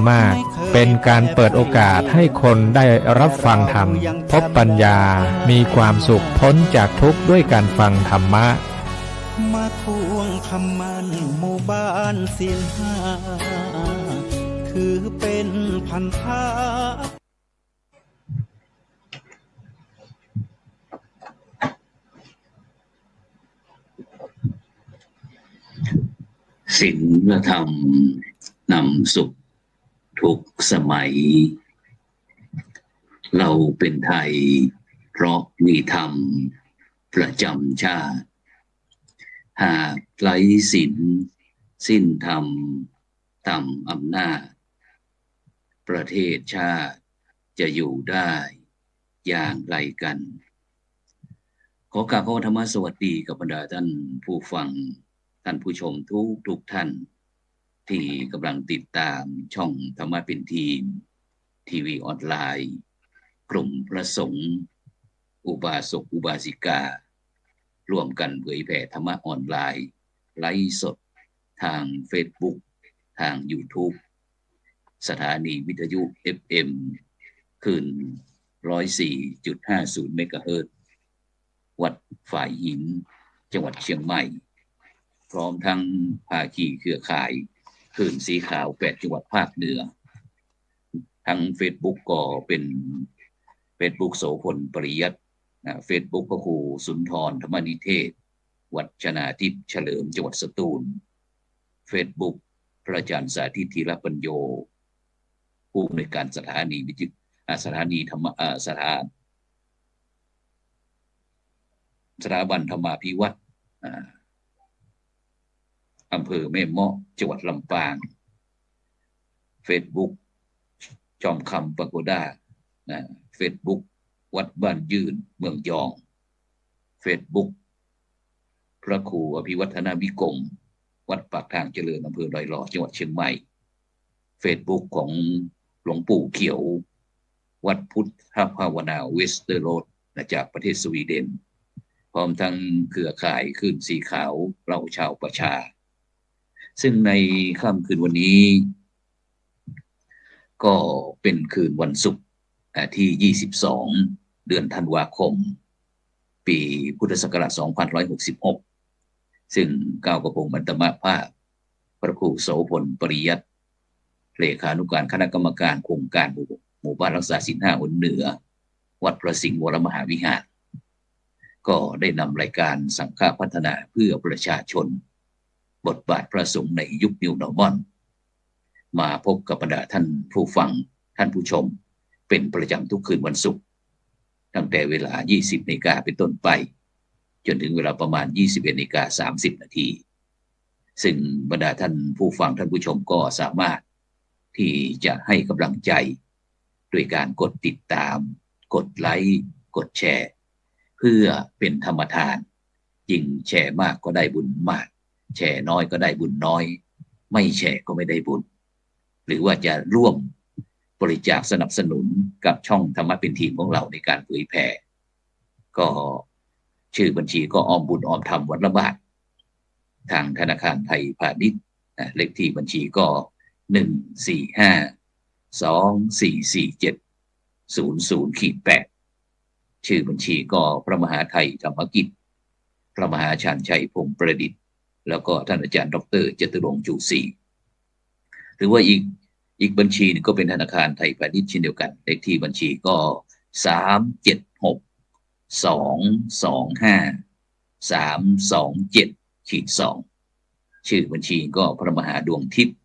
มากเป็นการเปิดโอกาสให้คนได้รับฟังธรรมพบปัญญามีความสุขพ้นจากทุกข์ด้วยการฟังธรรมะมาทวงคำมันหมู่บ้านศีลห้าคือเป็นพันธะศีลธรรมนำสุขทุกสมัยเราเป็นไทยเพราะมีธรรมประจำชาติหากไร้ศีลสิ้นธรรมต่ำอำนาจประเทศชาติจะอยู่ได้อย่างไรกันขอกราบขอธรรมสวัสดีกับบรรดาท่านผู้ฟังท่านผู้ชมทุกท่านที่กำลังติดตามช่องธรรมะเป็นทีมทีวีออนไลน์กลุ่มพระสงฆ์อุบาสกอุบาสิการ่วมกันเผยแผ่ธรรมะออนไลน์ไลฟ์สดทาง Facebook ทาง YouTube สถานีวิทยุ FM คืน 104.50 เมกะเฮิรตซ์วัดฝ่ายหินจังหวัดเชียงใหม่พร้อมทั้งภาคีเครือข่ายคลื่นสีขาว8จังหวัดภาคเหนือทั้ง Facebook ก็เป็น Facebook โสพลปริยัติFacebook ก็ครูสุนทรธรรมนิเทศวัดชนาทิพย์เฉลิมจังหวัดสตูล Facebook พระอาจารย์สาธิตธีรปัญโยผู้อำนวยการสถานีวิทยุสถานีธรรมสถาบันธรรมาภิวัตรอำเภอแม่เมาะจังหวัดลำปาง Facebook จอมคำปะโกด้าFacebook วัดบ้านยืนเมืองยอง Facebook พระครูอภิวัฒนาวิกรมวัดปากทางเจริญอำเภอดอยหล่อจังหวัดเชียงใหม่ Facebook ของหลวงปู่เขียววัดพุทธภาวนาเวสเตอร์โรดจากประเทศสวีเดนพร้อมทั้งเครือข่ายคลื่นสีขาวเราชาวประชาซึ่งในค่ำคืนวันนี้ก็เป็นคืนวันศุกร์ที่22เดือนธันวาคมปีพุทธศักราช2566ซึ่งก้าวกระผมอัตมาภาพพระครูโสพลปริยัติเลขานุการคณะกรรมการโครงการหมู่บ้านรักษาศีล5 หนเหนือวัดพระสิงห์วรมหาวิหารก็ได้นำรายการสังฆพัฒนาเพื่อประชาชนบทบาทพระสงฆ์ในยุค New Normal มาพบกับบรรดาท่านผู้ฟังท่านผู้ชมเป็นประจำทุกคืนวันศุกร์ตั้งแต่เวลา 20 นาฬิกาเป็นต้นไปจนถึงเวลาประมาณ 21:30 นาทีซึ่งบรรดาท่านผู้ฟังท่านผู้ชมก็สามารถที่จะให้กำลังใจด้วยการกดติดตามกดไลค์กดแชร์เพื่อเป็นธรรมทานยิ่งแชร์มากก็ได้บุญมากแชร์น้อยก็ได้บุญน้อยไม่แชร์ก็ไม่ได้บุญหรือว่าจะร่วมบริจาคสนับสนุนกับช่องธรรมะเป็นทีมของเราในการเผยแผ่ก็ชื่อบัญชีก็ออมบุญออมธรรมวัดละบาททางธนาคารไทยพาณิชย์เลขที่บัญชีก็145244700-8ชื่อบัญชีก็พระมหาไทยธรรมกิจพระมหาชาญชัยพงษ์ประดิษฐ์แล้วก็ท่านอาจารย์ดร.จตุรงค์จูศรีหรือว่าอีกบัญชีนึงก็เป็นธนาคารไทยพาณิชย์เช่นเดียวกันเลขที่บัญชีก็376327-2ชื่อบัญชีก็พระมหาดวงทิพย์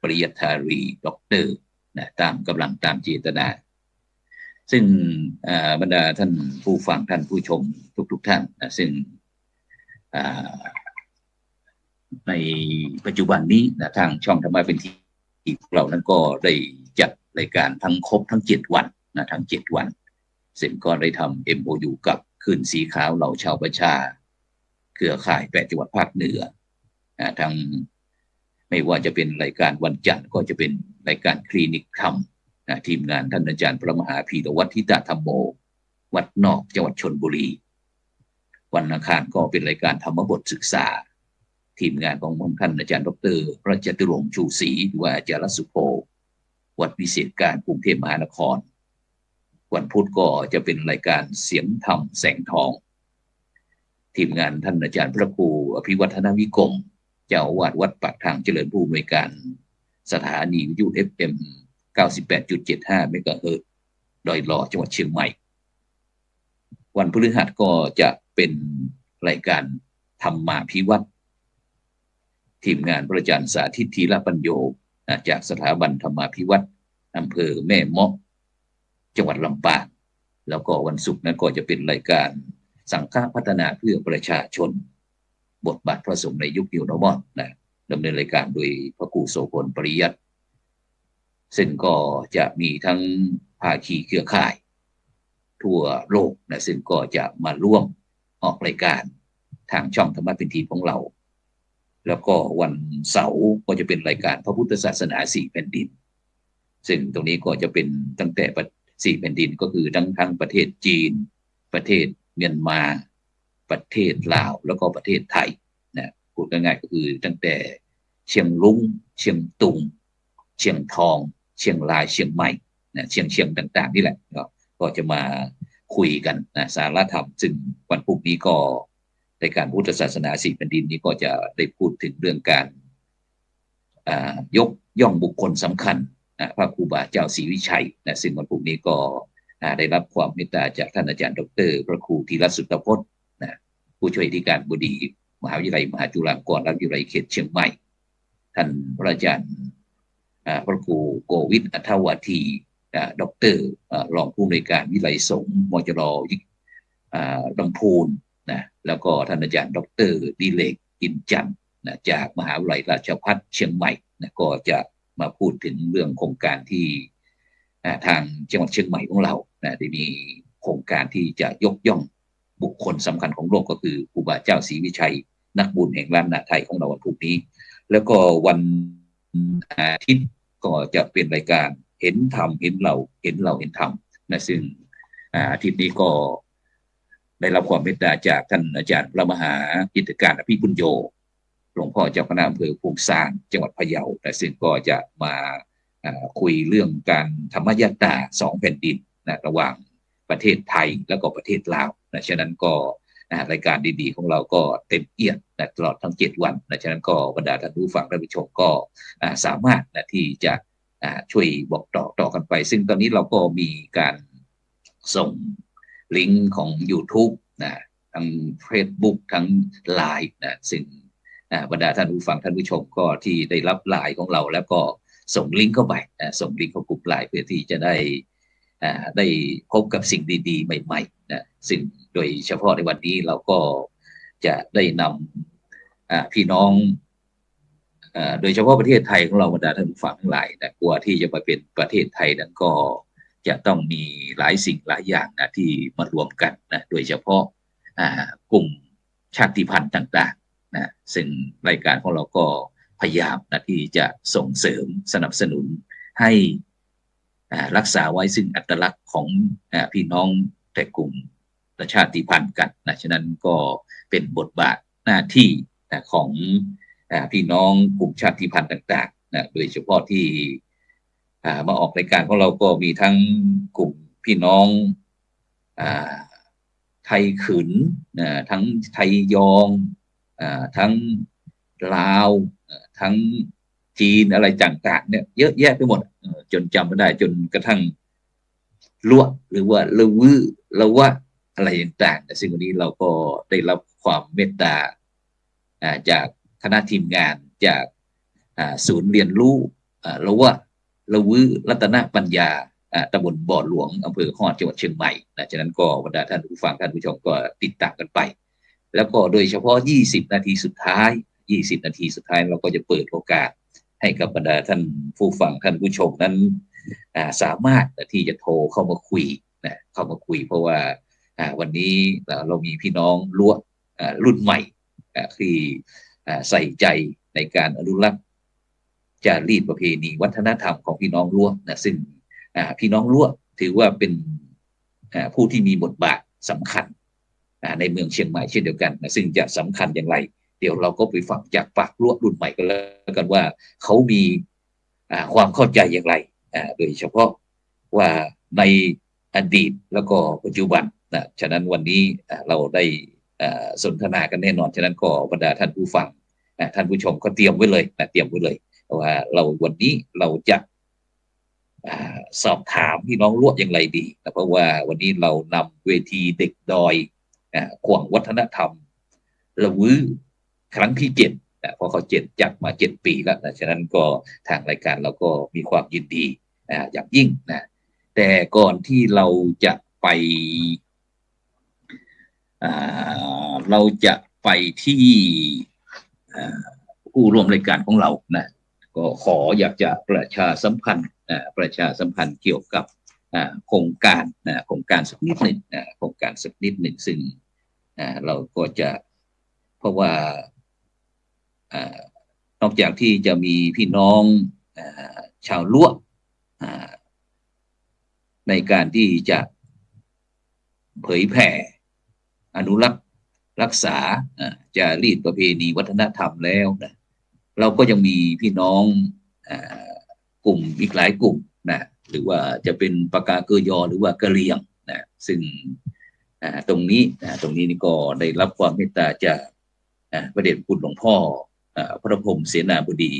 ปริยัตถารีด็อกเตอร์ตามกำลังตามเจตนาซึ่งบรรดาท่านผู้ฟังท่านผู้ชมทุกท่านซึ่งในปัจจุบันนี้ทางช่องธรรมะเป็นทีเรานั้นก็ได้จัดรายการทั้งครบทั้ง7วันทั้ง7วันซึ่งก็ได้ทำ MOU กับคลื่นสีขาวเหล่าชาวประชาเครือข่าย8จังหวัดภาคเหนือทั้งไม่ว่าจะเป็นรายการวันจันทร์ก็จะเป็นรายการคลินิกธรรมทีมงานท่านอาจารย์พระมหาพีรวัตรทิตธรรมโมวัดนอกจังหวัดชลบุรีวันอังคารก็เป็นรายการธรรมบทศึกษาทีมงานของท่านอาจารย์ดร.พระจตุรงค์ชูศรีหรือว่าอาจารย์สุโภ วัดวิเศษการกรุงเทพมหานครวันพุธก็จะเป็นรายการเสียงธรรมแสงทองทีมงานท่านอาจารย์พระครูอภิวัฒนวิกรมเจ้าอาวาสวัดปากทางเจริญผู้อำนวยการสถานีวิทยุ FM 98.75 เมกะเฮิรตซ์ดอยหล่อจังหวัดเชียงใหม่วันพฤหัสก็จะเป็นรายการธรรมาภิวัตรทีมงานพระอาจารย์สาธิตธีรปัญโยจากสถาบันธรรมาภิวัตรอำเภอแม่เมาะจังหวัดลำปางแล้วก็วันศุกร์นั้นก็จะเป็นรายการสังฆพัฒนาเพื่อประชาชนบทบาทพระสงฆ์ในยุคนิวนอร์มอลดำเนินรายการโดยพระครูโสพลปริยัติซึ่งก็จะมีทั้งภาคีเครือข่ายทั่วโลกซึ่งก็จะมาร่วมออกรายการทางช่องธรรมะเป็นทีของเราแล้วก็วันเสาร์ก็จะเป็นรายการพระพุทธศาสนา4แผ่นดินซึ่งตรงนี้ก็จะเป็นตั้งแต่4แผ่นดินก็คือทั้งประเทศจีนประเทศเมียนมาประเทศลาวแล้วก็ประเทศไทยพูดง่ายๆก็คือตั้งแต่เชียงรุ้งเชียงตุงเชียงทองเชียงรายเชียงใหม่เชียงต่างๆนี่แหละก็จะมาคุยกันสาระธรรมซึ่งวันพรุ่งนี้ก็ในการพุทธศาสนา4แผ่นดินนี้ก็จะได้พูดถึงเรื่องการยกย่องบุคคลสำคัญพระครูบาเจ้าศรีวิชัยซึ่งวันพรุ่งนี้ก็ได้รับความเมตตาจากท่านอาจารย์ดร.พระครูธีรสุตพจน์ผู้ช่วยที่การบดีมหาวิทยาลัยมหาจุฬาลงกรณราชวิทยาลัยเขตเชียงใหม่ท่านพระอาจารย์พระครูโกวิทอัฏฐวาทีดร.รองผู้อำนวยการวิทยาลัยสงฆ์มจร.ลำพูนแล้วก็ท่านอาจารย์ดร.ดิเลกอินจันทร์จากมหาวิทยาลัยราชภัฏเชียงใหม่ก็จะมาพูดถึงเรื่องโครงการที่ทางจังหวัดเชียงใหม่ของเราได้มีโครงการที่จะยกย่องบุคคลสำคัญของโลกก็คือครูบาเจ้าศรีวิชัยนักบุญแห่งล้านนาไทยของเราวันพรุ่งนี้แล้วก็วันอาทิตย์ก็จะเป็นรายการเห็นธรรมเห็นเราเห็นธรรมซึ่งอาทิตย์นี้ก็ได้รับความเมตตาจากท่านอาจารย์พระมหากิตติการอภิปุญโญหลวงพ่อเจ้าคณะอำเภอภูซางจังหวัดพะเยาซึ่งก็จะมาคุยเรื่องการธรรมยตรา2แผ่นดินระหว่างประเทศไทยแล้วก็ประเทศลาวฉะนั้นก็รายการดีๆของเราก็เต็มเอียดตลอดทั้ง7วันฉะนั้นก็บรรดาท่านผู้ฟังท่านผู้ชมก็สามารถที่จะช่วยบอกต่อกันไปซึ่งตอนนี้เราก็มีการส่งลิงก์ของ YouTube ทั้ง Facebook ทั้ง LINE ซึ่งบรรดาท่านผู้ฟังท่านผู้ชมก็ที่ได้รับ LINE ของเราแล้วก็ส่งลิงก์เข้าไปส่งลิงก์เข้ากลุ่ม LINE เพื่อที่จะได้พบกับสิ่งดีๆใหม่ๆซึ่งโดยเฉพาะในวันนี้เราก็จะได้นำพี่น้องโดยเฉพาะประเทศไทยของเราบรรดาท่านผู้ฟังทั้งหลายกลัวที่จะมาเป็นประเทศไทยนั้นก็จะต้องมีหลายสิ่งหลายอย่างที่มารวมกันโดยเฉพาะกลุ่มชาติพันธุ์ต่างๆซึ่งรายการของเราก็พยายามที่จะส่งเสริมสนับสนุนให้รักษาไว้ซึ่งอัตลักษณ์ของพี่น้องแต่กลุ่มชาติพันธุ์กันฉะนั้นก็เป็นบทบาทหน้าที่ของพี่น้องกลุ่มชาติพันธุ์ต่างๆโดยเฉพาะที่มาออกรายการของเราก็มีทั้งกลุ่มพี่น้องไทยขืนทั้งไทยยองทั้งลาวทั้งจีนอะไรต่างๆเนี่ยเยอะแยะไปหมดจนจำไม่ได้จนกระทั่งลวกหรือว่าละวื้อละวะอะไรต่างๆแต่สิ่งนี้เราก็ได้รับความเมตตาจากคณะทีมงานจากศูนย์เรียนรู้ละวะละวื้อรัตนปัญญาตำบลบ่อหลวงอำเภอฮอดจังหวัดเชียงใหม่ฉะนั้นก็บรรดาท่านผู้ฟังท่านผู้ชมก็ติดตามกันไปแล้วก็โดยเฉพาะ20 นาทีสุดท้ายเราก็จะเปิดโอกาสให้กับบรรดาท่านผู้ฟังท่านผู้ชมนั้นสามารถที่จะโทรเข้ามาคุยเพราะว่าวันนี้เรามีพี่น้องรั้วรุ่นใหม่ที่ใส่ใจในการอนุรักษ์จารีตประเพณีวัฒนธรรมของพี่น้องรั้วซึ่งพี่น้องรั้วถือว่าเป็นผู้ที่มีบทบาทสำคัญในเมืองเชียงใหม่เช่นเดียวกันซึ่งจะสำคัญอย่างไรเดี๋ยวเราก็ไปฟังจากปากรั้วรุ่นใหม่กันแล้วกันว่าเขามีความเข้าใจอย่างไร โดยเฉพาะว่าในอดีตแล้วก็ปัจจุบันนะฉะนั้นวันนี้เราได้สนทนากันแน่นอนฉะนั้นก็บรรดาท่านผู้ฟังท่านผู้ชมก็เตรียมไว้เลยเตรียมไว้เลยว่าวันนี้เราจะสอบถามพี่น้องลวดอย่างไรดีนะเพราะว่าวันนี้เรานำเวทีเด็กดอยขวางวัฒนธรรมละวื้อครั้งที่7เพราะเขาจัดมา7 ปีแล้วนะฉะนั้นก็ทางรายการเราก็มีความยินดีอย่างยิ่งนะแต่ก่อนที่เราจะไปที่ผู้ร่วมรายการของเรานะก็อยากจะประชาสัมพันธ์เกี่ยวกับโครงการสักนิดหนึ่งโครงการสักนิดหนึ่งซึ่งเราก็จะเพราะว่านอกจากที่จะมีพี่น้องชาวล้วในการที่จะเผยแผ่อนุรักษ์รักษาจารีตประเพณีวัฒนธรรมแล้วนะเราก็ยังมีพี่น้องกลุ่มอีกหลายกลุ่มนะหรือว่าจะเป็นปากาเกยอหรือว่ากะเหรี่ยงนะซึ่งตรงนี้นี่ก็ได้รับความเมตตาจากพระเดชคุณหลวงพ่อพระพรหมเสนาบดี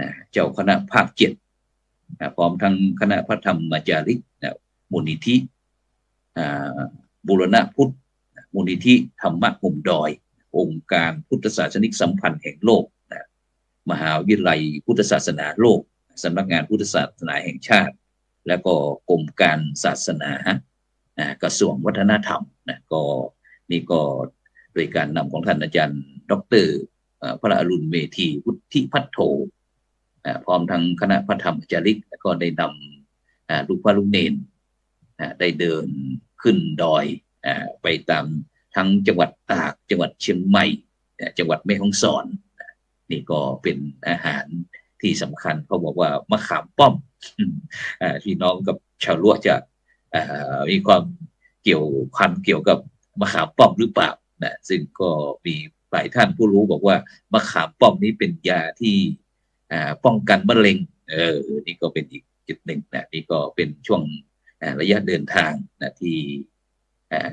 นะเจ้าคณะภาค7พร้อมทั้งคณะพระธรรมจาริกมูลนิธิบูรณะพุทธมูลนิธิธรรมะกลุ่มดอยองค์การพุทธศาสนิกสัมพันธ์แห่งโลกมหาวิทยาลัยพุทธศาสนาโลกสำนักงานพุทธศาสนาแห่งชาติและก็กรมการศาสนากระทรวงวัฒนธรรมนะก็นี่ก็โดยการนำของท่านอาจารย์ดร.พระอรุณเมธีวุฒิพัฒโธพร้อมทั้งคณะพระธรรมจาริกและก็ได้นำลูกพระลูกเนนได้เดินขึ้นดอยไปตามทั้งจังหวัดตากจังหวัดเชียงใหม่จังหวัดแม่ฮ่องสอนนี่ก็เป็นอาหารที่สำคัญเขาบอกว่ามะขามป้อมพี่น้องกับชาวล้วจะมีความเกี่ยวพันเกี่ยวกับมะขามป้อมหรือเปล่านะซึ่งก็มีหลายท่านผู้รู้บอกว่ามะขามป้อมนี้เป็นยาที่ป้องกันมะเร็งนี่ก็เป็นอีกจุดหนึ่งนะนี่ก็เป็นช่วงระยะเดินทางนะที่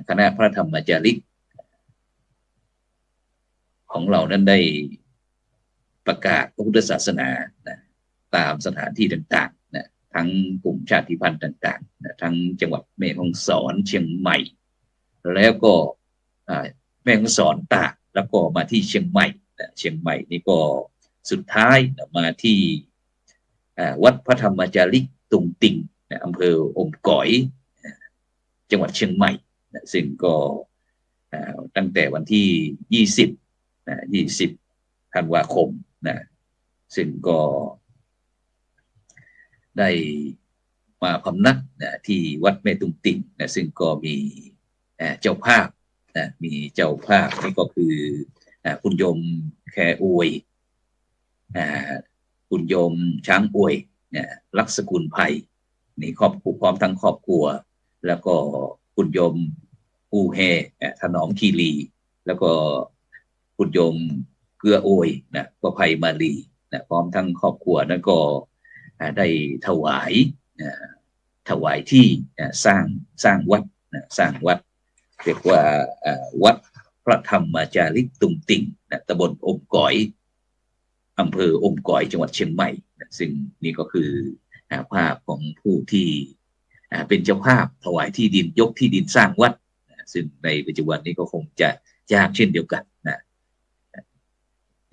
คณะพระธรรมจาริกของเรานั้นได้ประกาศพระพุทธศาสนานะตามสถานที่ต่างๆนะทั้งกลุ่มชาติพันธุ์ต่างๆนะทั้งจังหวัดแม่ฮ่องสอนเชียงใหม่แล้วก็แม่ฮ่องสอนตากแล้วก็มาที่เชียงใหม่นะเชียงใหม่นี่ก็สุดท้ายนะมาที่วัดพระธรรมจาริกตุงติงนะอำเภออมก๋อยจังหวัดเชียงใหม่นะซึ่งก็ตั้งแต่วันที่20ธันวาคมนะซึ่งก็ได้มาพำนักนะที่วัดแม่ตุงติงนะซึ่งก็มีเจ้าภาพนะมีเจ้าภาพนี่ก็คือคุณโยมแคอวยคุณโยมช้างอวยลักษกุลไพนี่ครอบครัวพร้อมทั้งครอบครัวแล้วก็คุณโยมอูเฮถนอมคีรีแล้วก็คุณโยมเกลือโอยนะประภัยมาลีนะพร้อมทั้งครอบครัวนั้นก็ได้ถวายที่สร้างวัดนะสร้างวัดเรียกว่าวัดพระธรรมจาริกตุงติงนะตำบลอมก๋อยอำเภออมก๋อยจังหวัดเชียงใหม่นะซึ่งนี่ก็คือภาพของผู้ที่เป็นเจ้าภาพถวายที่ดินยกที่ดินสร้างวัดซึ่งในปัจจุบันนี้ก็คงจะยากเช่นเดียวกันนะ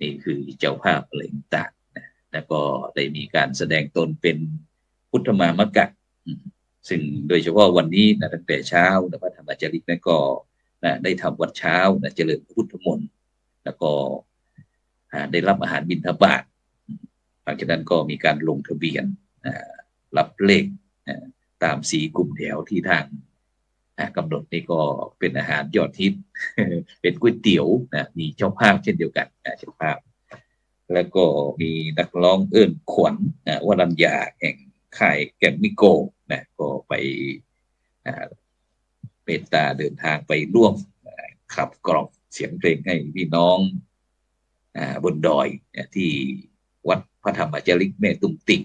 นี่คือเจ้าภาพอะไรต่างๆนะแล้วก็ได้มีการแสดงตนเป็นพุทธมามกะซึ่งโดยเฉพาะวันนี้นะตั้งแต่เช้านะพระธรรมจาริกนั้นก็นะได้ทำวัดเช้านะเจริญพุทธมนต์แล้วก็ได้รับอาหารบิณฑบาตหลังจากนั้นก็มีการลงทะเบียนรับเลขตาม4กลุ่มแถวที่ทางกำหนดนี่ก็เป็นอาหารยอดฮิต เป็นก๋วยเตี๋ยวนะมีเจ้าภาพเช่นเดียวกันเจ้าภาพแล้วก็มีนักร้องเอิ้นขวัญวรัญญาแห่งค่ายแกมมิโกนะก็ไปเมตตาเดินทางไปร่วมขับกล่อมเสียงเพลงให้พี่น้องบนดอยที่วัดพระธรรมจาริกแม่ตุงติ่ง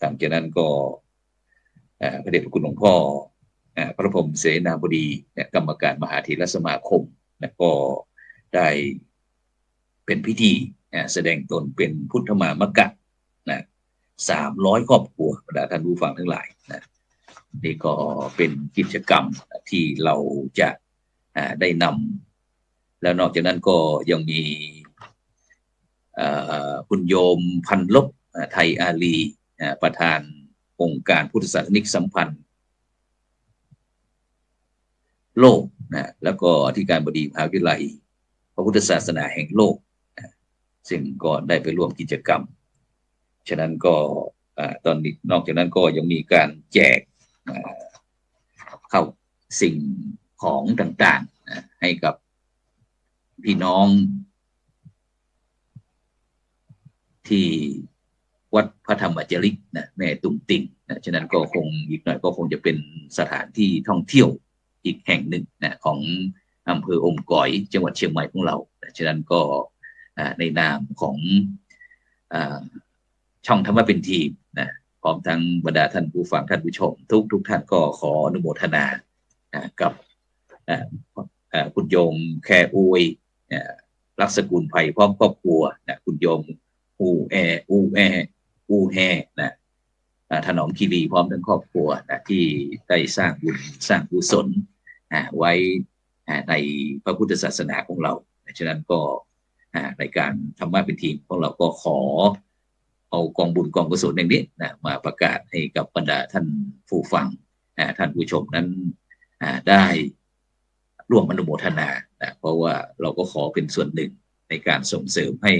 หลังจากนั้นก็พระเดชพระคุณหลวงพ่อพระพรหมเสนาบดีกรรมการมหาเถรสมาคมก็ได้เป็นพิธีแสดงตนเป็นพุทธมามกะ300 ครอบครัวบรรดาท่านผู้ฟังทั้งหลายนี่ก็เป็นกิจกรรมที่เราจะได้นำแล้วนอกจากนั้นก็ยังมีคุณโยมพันลบไทยอาลีประธานองค์การพุทธศาสนิกสัมพันธ์โลกแล้วก็อธิการบดีมหาวิทยาลัยพระพุทธศาสนาแห่งโลกซึ่งก็ได้ไปร่วมกิจกรรมฉะนั้นก็ตอนนี้นอกจากนั้นก็ยังมีการแจกเข้าสิ่งของต่างๆให้กับพี่น้องที่วัดพระธรรมจริกแม่ตุ่มติ่งฉะนั้นก็คงอีกหน่อยก็คงจะเป็นสถานที่ท่องเที่ยวอีกแห่งหนึ่งของอำเภออมก๋อยจังหวัดเชียงใหม่ของเราฉะนั้นก็ในนามของช่องธรรมะเป็นทีมพร้อมทั้งบรรดาท่านผู้ฟังท่านผู้ชมทุกท่านก็ขออนุโมทนากับคุณโยมแค่อวยรักษกุลไผ่พร้อมครอบครัวคุณโยมอูแฮถนอมคีรีพร้อมทั้งครอบครัวที่ได้สร้างบุญสร้างกุศลไว้ในพระพุทธศาสนาของเราฉะนั้นก็ในการธรรมะเป็นทีมของเราก็ขอเอากองบุญกองกุศลอย่างนี้มาประกาศให้กับบรรดาท่านผู้ฟังท่านผู้ชมนั้นได้ร่วมอนุโมทนาเพราะว่าเราก็ขอเป็นส่วนหนึ่งในการส่งเสริมให้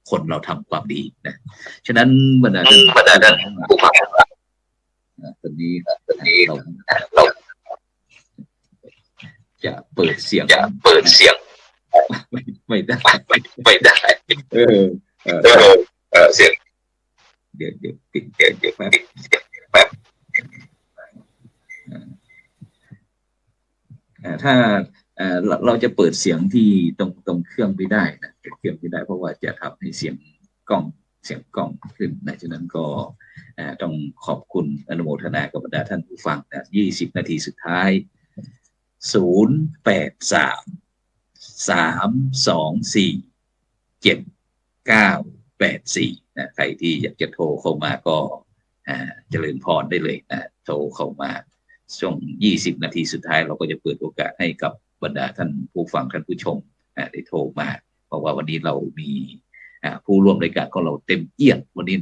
คนเราทำความดีฉะนั้นบรรดาท่านผู้ฟังตอนนี้เราจะเปิดเสียงไม่ได้เสียงเดี๋ยวติดแป๊บถ้าเราจะเปิดเสียงที่ตรงเครื่องไม่ได้เครื่องไม่ได้เพราะว่าจะทำให้เสียงกล้องขึ้นฉะนั้นก็ต้องขอบคุณอนุโมทนากับบรรดาท่านผู้ฟัง20 นาทีสุดท้าย083-324-7984ใครที่อยากจะโทรเข้ามาก็เจริญพรได้เลยโทรเข้ามาช่วง20 นาทีสุดท้ายเราก็จะเปิดโอกาสให้กับบรรดาท่านผู้ฟังท่านผู้ชมได้โทรมาเพราะว่าวันนี้เรามีผู้ร่วมรายการของเราเต็มเอียดวันนี้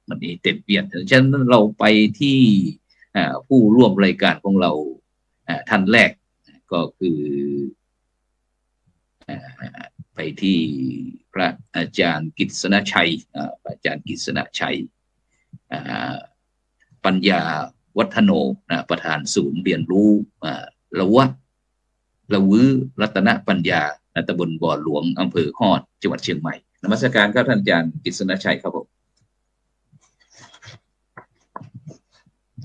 วันนี้เต็มเอียดฉะนั้นเราไปที่ผู้ร่วมรายการของเราท่านแรกก็คือไปที่พระอาจารย์กฤษณชัยอาจารย์กฤษณชัยปัญญาวัฒโนประธานศูนย์เรียนรู้ละวื้อรัตนปัญญาตำบลบ่อหลวงอำเภอฮอดจังหวัดเชียงใหม่นมัสการครับท่านอาจารย์กฤษณชัยครับผม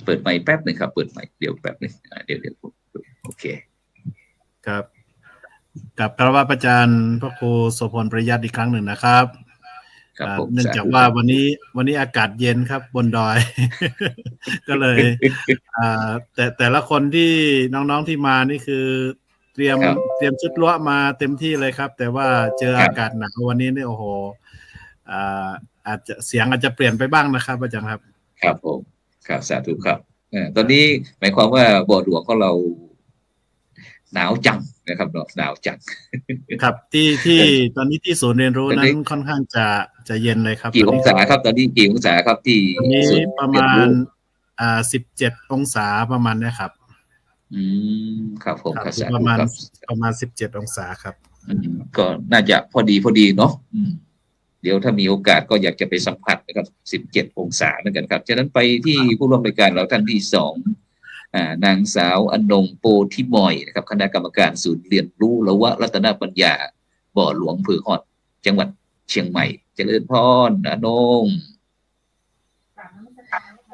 เปิดไมค์แป๊บหนึ่งครับเปิดไมค์เดี๋ยวแป๊บหนึ่งเดี๋ยวโอเคครับกับคารวะอาจารย์พระครูโสพลประยัติอีกครั้งหนึ่งนะครับเนื่องจากว่าวันนี้อากาศเย็นครับบนดอย ก็เลยแต่ละคนที่น้องๆที่มานี่คือเตรียมชุดรั้วมาเต็มที่เลยครับแต่ว่าเจออากาศหนาววันนี้นี่โอ้โหอาจจะเสียงอาจจะเปลี่ยนไปบ้างนะครับอาจารย์ครับครับผมครับสาธุครับตอนนี้หมายความว่าบ่อหลวงของเราหนาวจังนะครับหนาวจังครับที่ตอนนี้ที่ศูนย์เรียนรู้นั้นค่อนข้างจะเย็นเลยครับกี่องศาครับตอนนี้กี่องศาครับที่ประมาณ17 องศาประมาณนี้ครับครับผมประมาณ17 องศาครับก็น่าจะพอดีเนาะเดี๋ยวถ้ามีโอกาสก็อยากจะไปสัมผัสนะครับ17 องศาเหมือนกันครับฉะนั้นไปที่ผู้ร่วมรายการเราท่านที่2นางสาวอนงโปธิมอยนะครับคณะกรรมการศูนย์เรียนรู้ละวะรัตนปัญญาบ่อหลวงอำเภอฮอดจังหวัดเชียงใหม่เจริญพรอนง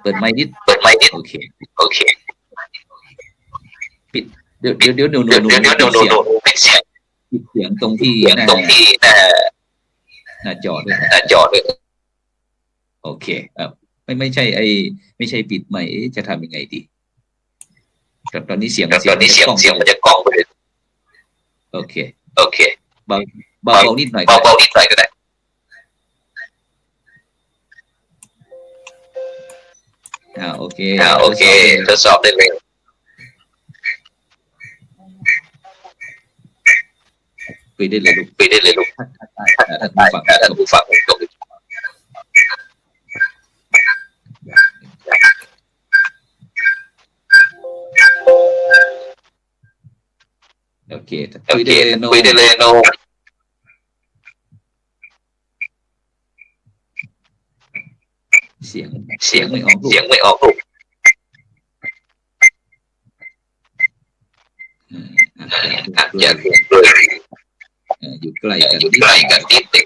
เปิดไมค์นิดโอเคปิดเดี๋ยวปิดเสียงตรงที่หน้าจอด้วยโอ โอเคไม่ใช่ไม่ใช่ปิดใหม่จะทำยังไงดีครับตอนนี้เสียงมันจะกล้องไปเลยโอเคเบานิดหน่อยก็ได้โอเคทดสอบได้เลยคุยได้เลยลูกท่านผู้ฟังตรงโอเคคุยได้เลยโนเสียงไม่ออกลูกอย่าเรียนเลยอยู่ใกล้กันนิดเด็ก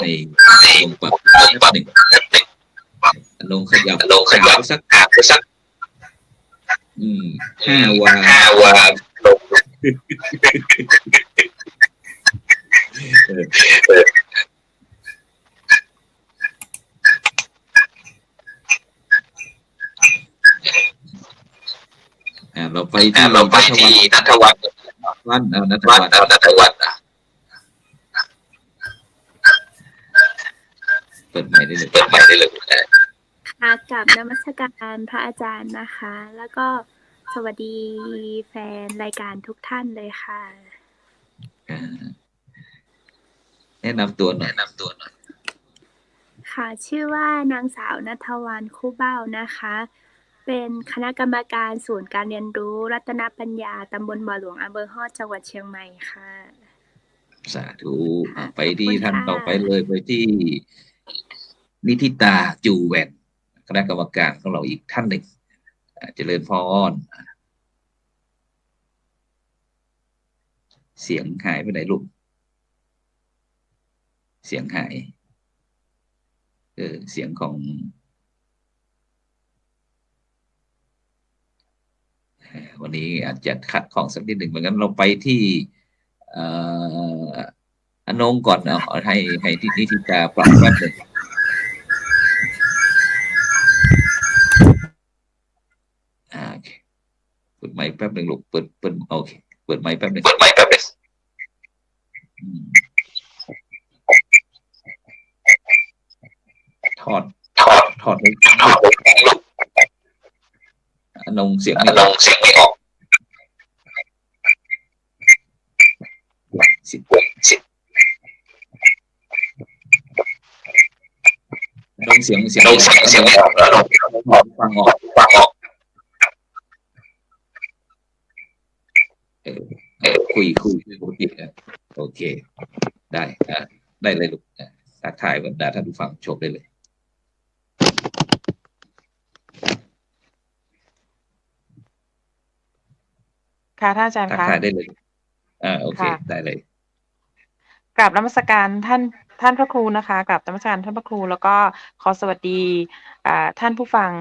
ในลงปรับหนึ่งลงขยับสัก5 วาลงเราไปที่นัทวัฒน์นัทวัฒน์เปิดใหม่ได้เลยค่ะกราบนมัสการพระอาจารย์นะคะ แล้วก็สวัสดีแฟนรายการทุกท่านเลยค่ะแนะนำตัวหน่อยค่ะชื่อว่านางสาวณัฐวรรณคู่เบ้านะคะ เป็นคณะกรรมการศูนย์การเรียนรู้รัตนปัญญาตำบลบ่อหลวงอำเภอฮอดจังหวัดเชียงใหม่ค่ะสาธุไปที่ท่านต่อไปเลยไปที่นิธิตาจูแหวนคณะกรรมการของเราอีกท่านหนึ่งเจริญพรเสียงหายไปไหนลูกเสียงหายเสียงของวันนี้อาจจะขัดข้องสักนิดหนึ่งเหมือนกันเราไปที่อนงก่อนให้ที่นิธิตาปรับแป๊บหนึ่งเปิดไมค์แป๊บหนึ่งลูกเปิดโอเคเปิดไมค์แป๊บหนึ่งถอดให้อนงเสียงไม่ออกอนงเสียงไม่ออกแล้วฟังออกคุยปกติโอเคได้เลยลูกทักทายบรรดาท่านผู้ฟังชมได้เลยค่ะท่านอาจารย์คะได้เลยโอเคได้เลยกราบนมัสการท่านพระครูนะคะกราบนมัสการท่านพระครูแล้วก็ขอสวัสดีท่านผู้ฟัง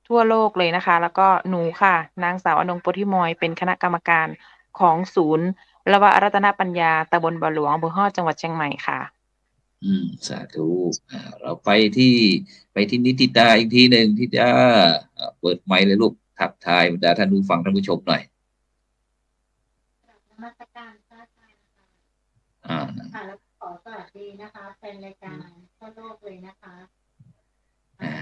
ทั่วโลกเลยนะคะแล้วก็หนูค่ะนางสาวอนงโพธิมอยเป็นคณะกรรมการของศูนย์ละวะรัตนปัญญาตำบลบ่อหลวงอำเภอฮอดจังหวัดเชียงใหม่ค่ะสาธุเราไปที่นิติตาอีกทีหนึ่งที่จะเปิดไมค์เลยลูกทักทายบรรดาท่านผู้ฟังท่านผู้ชมหน่อยนมัสการพระอาจารย์ค่ะแล้วขอสวัสดีนะคะแฟนรายการทั่วโลกเลยนะคะ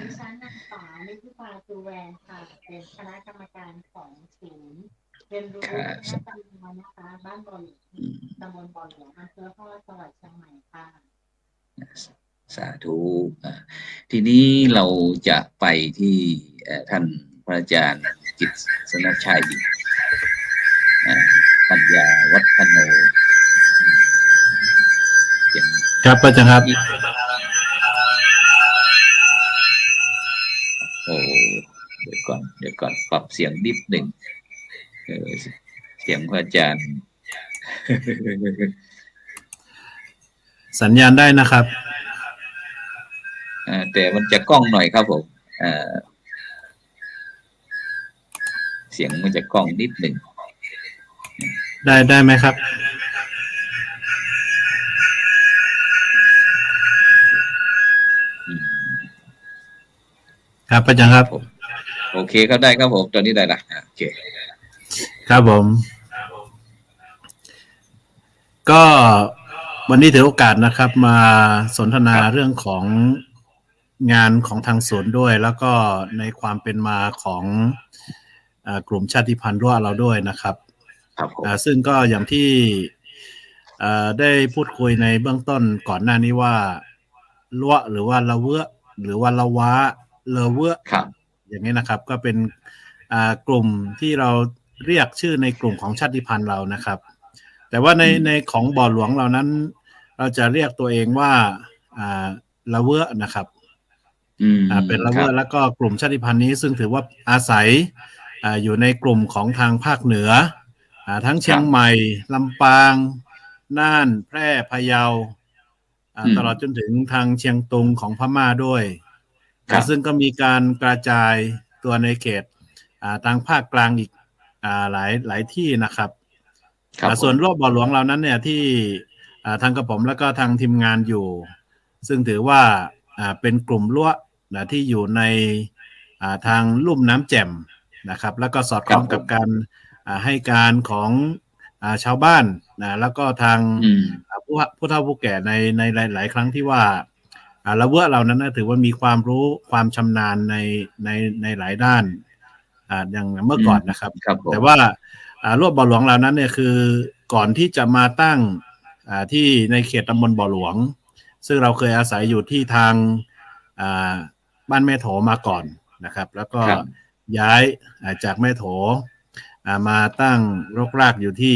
ดิฉันนางสาวนิธิตาจูแวนค่ะเป็นคณะกรรมการของศูนย์เรียนรู้รัตนปัญญานะคะบ้านบ่อหลวงตำบลบ่อหลวงอำเภอฮอดจังหวัดเชียงใหม่ค่ะสาธุทีนี้เราจะไปที่ท่านพระอาจารย์กิตติสนชัยปัญญาวัฒโนครับอาจารย์ครับเดี๋ยวก่อนปรับเสียงนิดหนึ่งเสียงพระอาจารย์สัญญาณได้นะครับ แต่มันจะกล้องหน่อยครับผมเสียงมันจะกล้องนิดหนึ่งได้ไหมครับครับอาจารย์ครับโอเคครับได้ครับผมตอนนี้ได้ละโอเคครับผมก็วันนี้ถือโอกาสนะครับมาสนทนาเรื่องของงานของทางศูนย์ด้วยแล้วก็ในความเป็นมาของกลุ่มชาติพันธุ์รั้วเราด้วยนะครับซึ่งก็อย่างที่ได้พูดคุยในเบื้องต้นก่อนหน้านี้ว่ารั้วหรือว่าละเวะหรือว่าละวะเลเวะอย่างนี้นะครับก็เป็นกลุ่มที่เราเรียกชื่อในกลุ่มของชาติพันธุ์เรานะครับแต่ว่าในของบ่อหลวงเรานั้นเราจะเรียกตัวเองว่าละเวะนะครับเป็นละเวะแล้วก็กลุ่มชาติพันธุ์นี้ซึ่งถือว่าอาศัยอยู่ในกลุ่มของทางภาคเหนือทั้งเชียงใหม่ลำปางน่านแพร่พะเยาตลอดจนถึงทางเชียงตุงของพม่าด้วยซึ่งก็มีการกระจายตัวในเขตทางภาคกลางอีกหลายที่นะครับส่วนรอบบ่อหลวงเรานั้นเนี่ยที่ทางกระผมแล้วก็ทางทีมงานอยู่ซึ่งถือว่าเป็นกลุ่มรั้วที่อยู่ในทางลุ่มน้ำแจ่มนะครับแล้วก็สอดคล้องกับการให้การของชาวบ้านแล้วก็ทางผู้เฒ่าผู้แก่ในหลายครั้งที่ว่าละเวะเรานั้นถือว่ามีความรู้ความชำนาญในหลายด้านอย่างเมื่อก่อนนะครับแต่ว่ารวบบ่อหลวงเรานั้นเนี่ยคือก่อนที่จะมาตั้งที่ในเขตตำบลบ่อหลวงซึ่งเราเคยอาศัยอยู่ที่ทางบ้านแม่โถมาก่อนนะครับแล้วก็ย้ายจากแม่โถมาตั้งรกรากอยู่ที่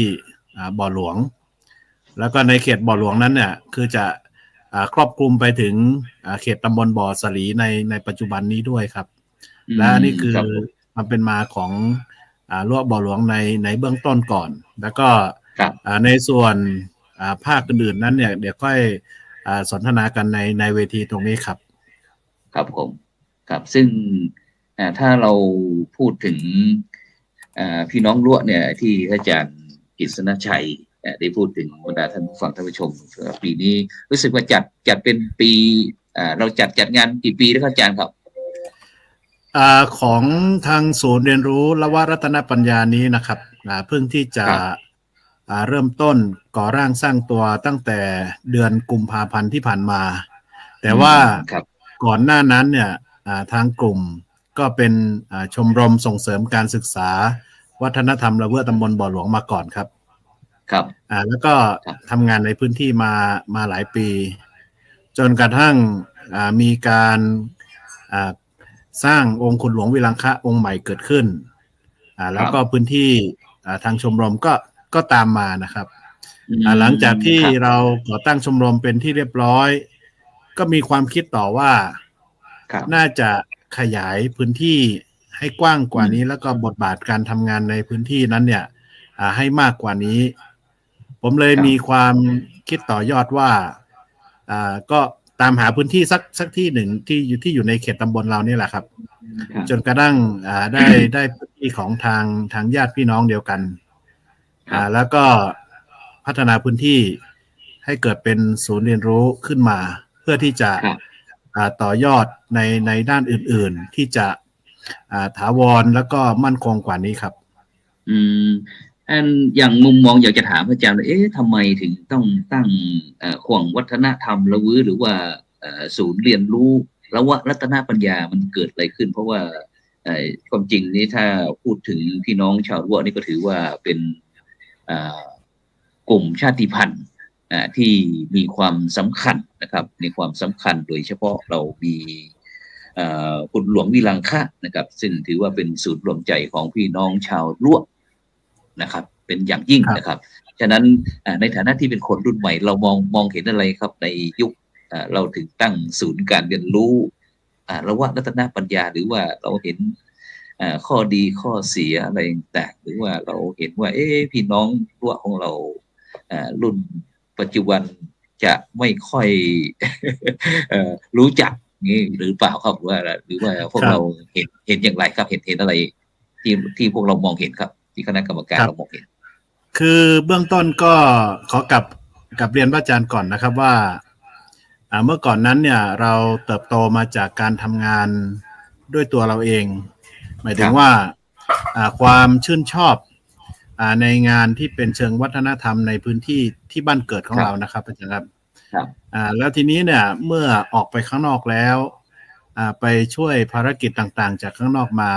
บ่อหลวงแล้วก็ในเขตบ่อหลวงนั้นเนี่ยคือจะครอบคลุมไปถึงเขตตำบลบ่อสลีในปัจจุบันนี้ด้วยครับและนี่คือมันเป็นมาของรั้วบ่อหลวงในเบื้องต้นก่อนแล้วก็ในส่วนภาคอื่นๆนั้นเนี่ยเดี๋ยวค่อยสนทนากันในเวทีตรงนี้ครับครับผมครับซึ่งถ้าเราพูดถึงพี่น้องรั้วเนี่ยที่อาจารย์กฤษณชัยได้พูดถึงบรรดาท่านผู้ฟังท่านผู้ชมปีนี้รู้สึกว่าจัดเป็นปีเราจัดงานกี่ปีแล้วครับอาจารย์ครับของทางศูนย์เรียนรู้ละวะรัตนปัญญานี้นะครับเพิ่งที่จะเริ่มต้นก่อร่างสร้างตัวตั้งแต่เดือนกุมภาพันธ์ที่ผ่านมาแต่ว่าก่อนหน้านั้นเนี่ยทางกลุ่มก็เป็นชมรมส่งเสริมการศึกษาวัฒนธรรมละเวะตำบลบ่อหลวงมาก่อนครับแล้วก็ทำงานในพื้นที่มาหลายปีจนกระทั่งมีการสร้างองค์คุณหลวงวิลังคะองค์ใหม่เกิดขึ้นแล้วก็พื้นที่ทางชมรมก็ตามมานะครับหลังจากที่เราก่อตั้งชมรมเป็นที่เรียบร้อยก็มีความคิดต่อว่าน่าจะขยายพื้นที่ให้กว้างกว่านี้แล้วก็บทบาทการทำงานในพื้นที่นั้นเนี่ยให้มากกว่านี้ผมเลยมีความคิดต่อยอดว่าก็ตามหาพื้นที่สักที่หนึ่งที่อยู่ในเขตตำบลเรานี่แหละครับจนกระทั่งได้พื้นที่ของทางญาติพี่น้องเดียวกันแล้วก็พัฒนาพื้นที่ให้เกิดเป็นศูนย์เรียนรู้ขึ้นมาเพื่อที่จะต่อยอดในด้านอื่นๆที่จะถาวรแล้วก็มั่นคงกว่านี้ครับอย่างมุมมองอยากจะถามอาจารย์ว่าทำไมถึงต้องตั้งขวงวัฒนธรรมละวื้อหรือว่าศูนย์เรียนรู้ละวะรัตนปัญญามันเกิดอะไรขึ้นเพราะว่าความจริงนี้ถ้าพูดถึงพี่น้องชาวรั้วนี่ก็ถือว่าเป็นกลุ่มชาติพันธุ์ที่มีความสำคัญนะครับในความสำคัญโดยเฉพาะเรามีคุณหลวงวิลังคะนะครับซึ่งถือว่าเป็นศูนย์รวมใจของพี่น้องชาวรั้วนะครับเป็นอย่างยิ่งนะครับฉะนั้นในฐานะที่เป็นคนรุ่นใหม่เรามองเห็นอะไรครับในยุคเราถึงตั้งศูนย์การเรียนรู้ละวะรัตนปัญญาหรือว่าเราเห็นข้อดีข้อเสียอะไรต่างหรือว่าเราเห็นว่าพี่น้องรั้วของเรารุ่นปัจจุบันจะไม่ค่อยรู้จัก นี่หรือเปล่าครับหรือว่าพวกเราเห็นอย่างไรครับเห็นอะไรที่พวกเรามองเห็นครับที่คณะกรรมการเรามองเห็นคือเบื้องต้นก็ขอกลับเรียนพระอาจารย์ก่อนนะครับว่าเมื่อก่อนนั้นเนี่ยเราเติบโตมาจากการทำงานด้วยตัวเราเองหมายถึงว่าความชื่นชอบในงานที่เป็นเชิงวัฒนธรรมในพื้นที่ที่บ้านเกิดของเรานะครับอาจารย์ครับแล้วทีนี้เนี่ยเมื่อออกไปข้างนอกแล้วไปช่วยภารกิจต่างๆจากข้างนอกมา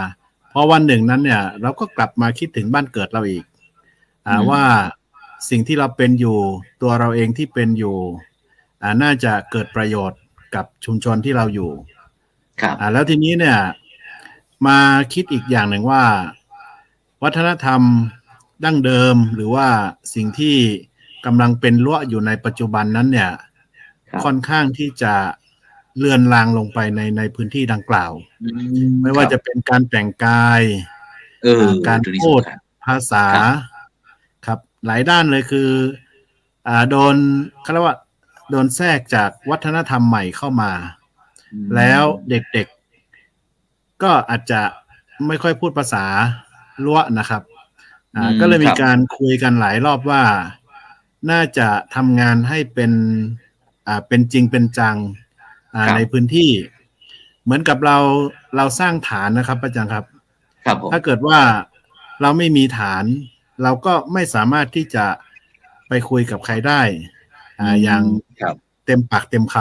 พอวันหนึ่งนั้นเนี่ยเราก็กลับมาคิดถึงบ้านเกิดเราอีกว่าสิ่งที่เราเป็นอยู่ตัวเราเองที่เป็นอยู่น่าจะเกิดประโยชน์กับชุมชนที่เราอยู่แล้วทีนี้เนี่ยมาคิดอีกอย่างหนึ่งว่าวัฒนธรรมดั้งเดิมหรือว่าสิ่งที่กำลังเป็นรั้วอยู่ในปัจจุบันนั้นเนี่ยค่อนข้างที่จะเลือนลางลงไปในพื้นที่ดังกล่าวไม่ว่าจะเป็นการแต่งกายการพูดภาษาครับหลายด้านเลยคือโดนเขาเรียกว่าโดนแทรกจากวัฒนธรรมใหม่เข้ามาแล้วเด็กๆก็อาจจะไม่ค่อยพูดภาษารั้วนะครับก็เลยมีการคุยกันหลายรอบว่าน่าจะทำงานให้เป็นจริงเป็นจังในพื้นที่เหมือนกับเราสร้างฐานนะครับอาจารย์ครับถ้าเกิดว่าเราไม่มีฐานเราก็ไม่สามารถที่จะไปคุยกับใครได้อย่างเต็มปากเต็มค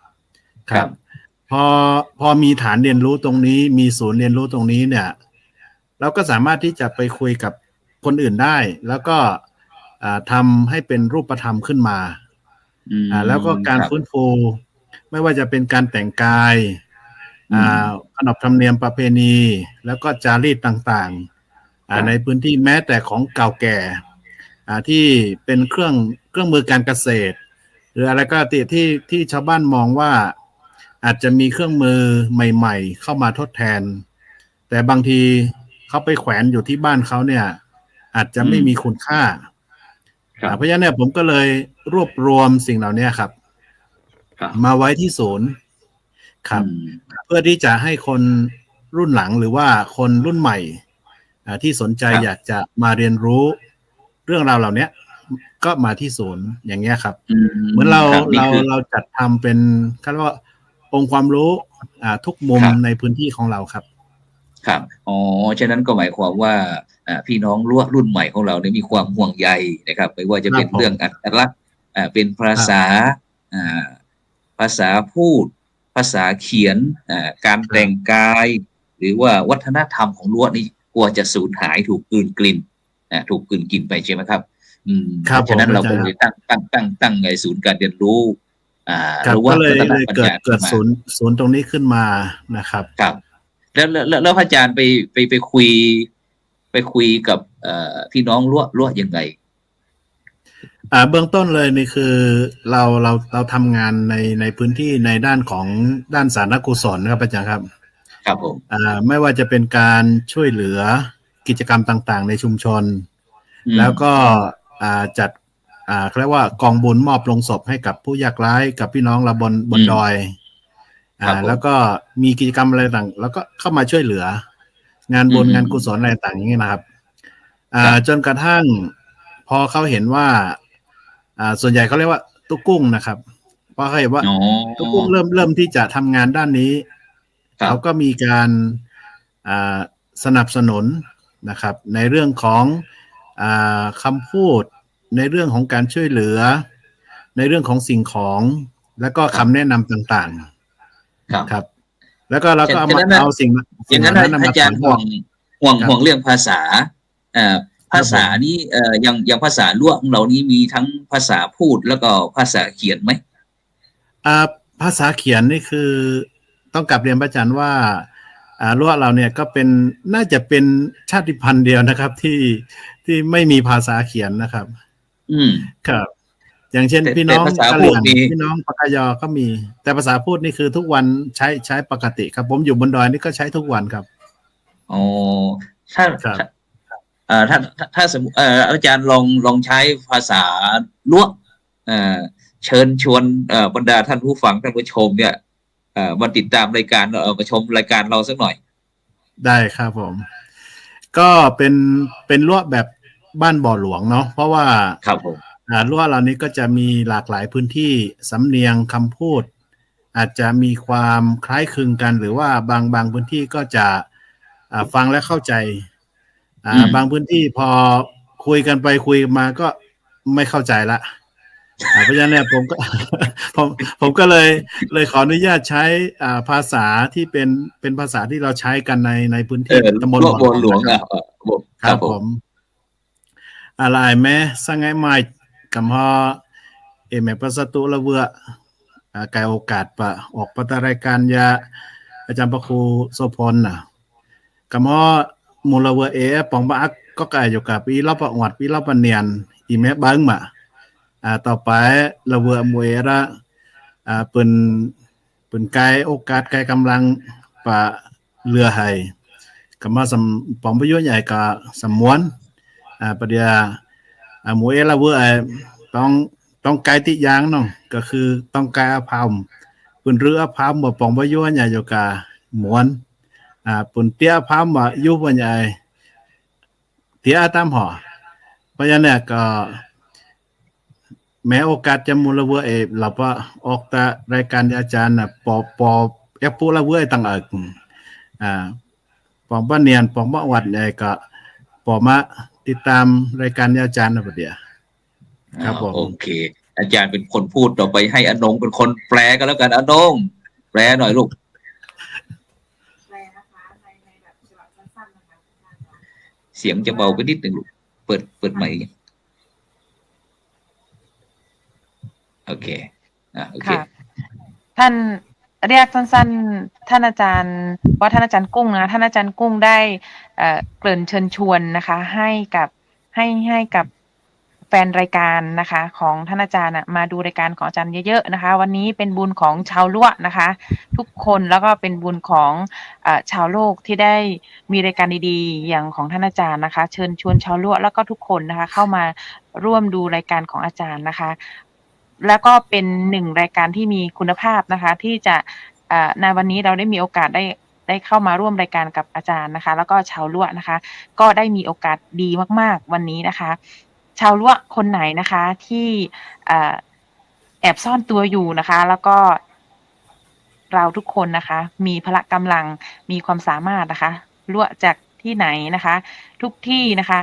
ำครับพอมีฐานเรียนรู้ตรงนี้มีศูนย์เรียนรู้ตรงนี้เนี่ยเราก็สามารถที่จะไปคุยกับคนอื่นได้แล้วก็ทำให้เป็นรูปธรรมขึ้นมาแล้วก็การฟื้นฟูไม่ว่าจะเป็นการแต่งกายขนบธรรมเนียมประเพณีแล้วก็จารีตต่างๆในพื้นที่แม้แต่ของเก่าแก่ที่เป็นเครื่องมือการเกษตรหรืออะไรก็ตามที่ชาวบ้านมองว่าอาจจะมีเครื่องมือใหม่ๆเข้ามาทดแทนแต่บางทีเขาไปแขวนอยู่ที่บ้านเขาเนี่ยอาจจะไม่มีคุณค่าเพราะฉะนั้นเนี่ยผมก็เลยรวบรวมสิ่งเหล่านี้ครับมาไว้ที่ศูนย์ครับเพื่อที่จะให้คนรุ่นหลังหรือว่าคนรุ่นใหม่ที่สนใจอยากจะมาเรียนรู้เรื่องราวเหล่านี้ก็มาที่ศูนย์อย่างเงี้ยครับเหมือนเราจัดทำเป็นเขาเรียกว่าองค์ความรู้ทุกมุมในพื้นที่ของเราครับครับอ๋อฉะนั้นก็หมายความว่าพี่น้องรุ่นใหม่ของเราเนี่ยมีความห่วงใยนะครับไม่ว่าจะเป็นเรื่องอัตลักษณ์เป็นภาษาพูดภาษาเขียนการแต่งกายหรือว่าวัฒนธรรมของรั้วนี่กลัวจะสูญหายถูกกลืนกินไปใช่ไหมครับฉะนั้นเราก็เลยตั้งไงศูนย์การเรียนรู้หรือว่าเลยเกิดศูนย์ตรงนี้ขึ้นมานะครับครับแล้วพระอาจารย์ไปคุยกับพี่น้องรั้วยังไงเบื้องต้นเลยนี่คือเราทำงานในพื้นที่ในด้านของด้านสาธารณกุศลนะครับอาจารย์ครับครับผมไม่ว่าจะเป็นการช่วยเหลือกิจกรรมต่างๆในชุมชนแล้วก็จัดเขาเรียกว่ากองบุญมอบลงศพให้กับผู้ยากไร้กับพี่น้องเราบนดอยแล้วก็มีกิจกรรมอะไรต่างแล้วก็เข้ามาช่วยเหลืองานบุญงานกุศลอะไรต่างอย่างนี้นะครับจนกระทั่งพอเขาเห็นว่าส่วนใหญ่เขาเรียกว่าตุ๊กกุ้งนะครับเพราะเขาเห็นว่าตุ๊กกุ้งเริ่มที่จะทำงานด้านนี้เขาก็มีการสนับสนุนนะครับในเรื่องของคำพูดในเรื่องของการช่วยเหลือในเรื่องของสิ่งของแล้วก็คำแนะนำต่างๆครับแล้วก็เราก็เอาสิ่งอย่างนั้นอาจารย์ห่วงเรื่องภาษาภาษานี้อย่างภาษาล้วของเรานี้มีทั้งภาษาพูดแล้วก็ภาษาเขียนไหมภาษาเขียนนี่คือต้องกลับเรียนพระอาจารย์ว่ารั้วเราเนี่ยก็เป็นน่าจะเป็นชาติพันธุ์เดียวนะครับที่ไม่มีภาษาเขียนนะครับครับอย่างเช่นพี่น้องกะเหรี่ยงพี่น้องปากกยอก็มีแต่ภาษาพูดนี่คือทุกวันใช้ปกติครับผมอยู่บนดอยนี่ก็ใช้ทุกวันครับอ๋อถ้าสมมติอาจารย์ลองใช้ภาษาล้วเชิญชวนบรรดาท่านผู้ฟังท่านผู้ชมเนี่ย มาติดตามรายการมาชมรายการเราสักหน่อย ได้ครับผม ก็เป็นรั้วแบบบ้านบ่อหลวงเนาะเพราะว่า ครับผม รั้วเหล่านี้ก็จะมีหลากหลายพื้นที่สำเนียงคำพูด อาจจะมีความคล้ายคลึงกัน หรือว่าบางพื้นที่ก็จะฟังและเข้าใจบางพื้นที่พอคุยกันไปคุยมาก็ไม่เข้าใจละเพราะฉะนั้นเนี่ยผมก็เลยขออนุญาตใช้ภาษาที่เป็นภาษาที่เราใช้กันในพื้นที่ตำบลบ่อหลวงครับผมอะไรแม้สังไงไม่กำฮอแม่ประสตูละเวอไกลโอกาสปะออกปฏิรายการยาอาจารย์พระครูโสพลน่ะกำฮอมูลเวอปองบะอักก็ไกลอยู่กับปีรอบประวัติปีรอบประเนียนอีแม่บังมาต่อไปละเวอมวยละเป็นไกลโอกาสไกลกำลังปะเรือไห้กำมาสำปองประโยชน์ใหญ่กับสมวนประเดี๋ยวมวยละเวอต้องไกลติยางเนาะก็คือต้องไกลอภามปืนเรืออภามบ่ปองประโยชน์ใหญ่อยู่กับหมวนปืนเตี้ยอภามบ่ยุบใหญ่เตี้ยตามหอเพราะฉะนั้นเนี่ยก็แม้โอกาสจะมูลเวอเราก็ออกแต่รายการอาจารย์น่ะปอแอปปูละเวอต่างปองบ้านเนียนปองบ้านวัดเนี่ยก็ปอมาติดตามรายการอาจารย์นะประเดี๋ยวครับผมโอเคอาจารย์เป็นคนพูดต่อไปให้อนงเป็นคนแปลก็แล้วกันอนงแปลหน่อยลูกแปลนะคะในแบบฉบับสั้นๆนะคะเสียงจะเบาไปนิดหนึ่งลูกเปิดใหม่โอเคโอเคท่านเรียกสั้นๆท่านอาจารย์ว่าท่านอาจารย์กุ้งนะท่านอาจารย์กุ้งได้เกริ่นเชิญชวนนะคะให้กับแฟนรายการนะคะของท่านอาจารย์มาดูรายการของอาจารย์เยอะๆนะคะวันนี้เป็นบุญของชาวล้วนะคะทุกคนแล้วก็เป็นบุญของชาวโลกที่ได้มีรายการดีๆอย่างของท่านอาจารย์นะคะเชิญชวนชาวล้วแล้วก็ทุกคนนะคะเข้ามาร่วมดูรายการของอาจารย์นะคะแล้วก็เป็นหนึ่งรายการที่มีคุณภาพนะคะที่จะในวันนี้เราได้มีโอกาสได้เข้ามาร่วมรายการกับอาจารย์นะคะแล้วก็ชาวล้วนะคะก็ได้มีโอกาสดีมากๆวันนี้นะคะชาวล้วคนไหนนะคะที่แอบซ่อนตัวอยู่นะคะแล้วก็เราทุกคนนะคะมีพละกำลังมีความสามารถนะคะล้วจากที่ไหนนะคะทุกที่นะคะ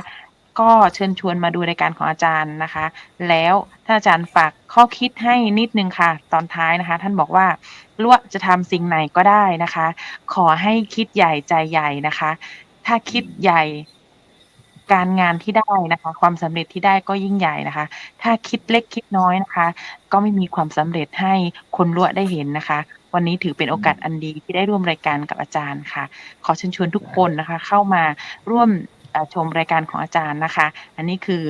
ก็เชิญชวนมาดูรายการของอาจารย์นะคะแล้วท่านอาจารย์ฝากข้อคิดให้นิดนึงค่ะตอนท้ายนะคะท่านบอกว่าล้วจะทำสิ่งไหนก็ได้นะคะขอให้คิดใหญ่ใจใหญ่นะคะถ้าคิดใหญ่การงานที่ได้นะคะความสำเร็จที่ได้ก็ยิ่งใหญ่นะคะถ้าคิดเล็กคิดน้อยนะคะก็ไม่มีความสำเร็จให้คนล้วได้เห็นนะคะวันนี้ถือเป็นโอกาสอันดีที่ได้ร่วมรายการกับอาจารย์ค่ะขอเชิญชวนทุกคนนะคะเข้ามาร่วมชมรายการของอาจารย์นะคะอันนี้คือ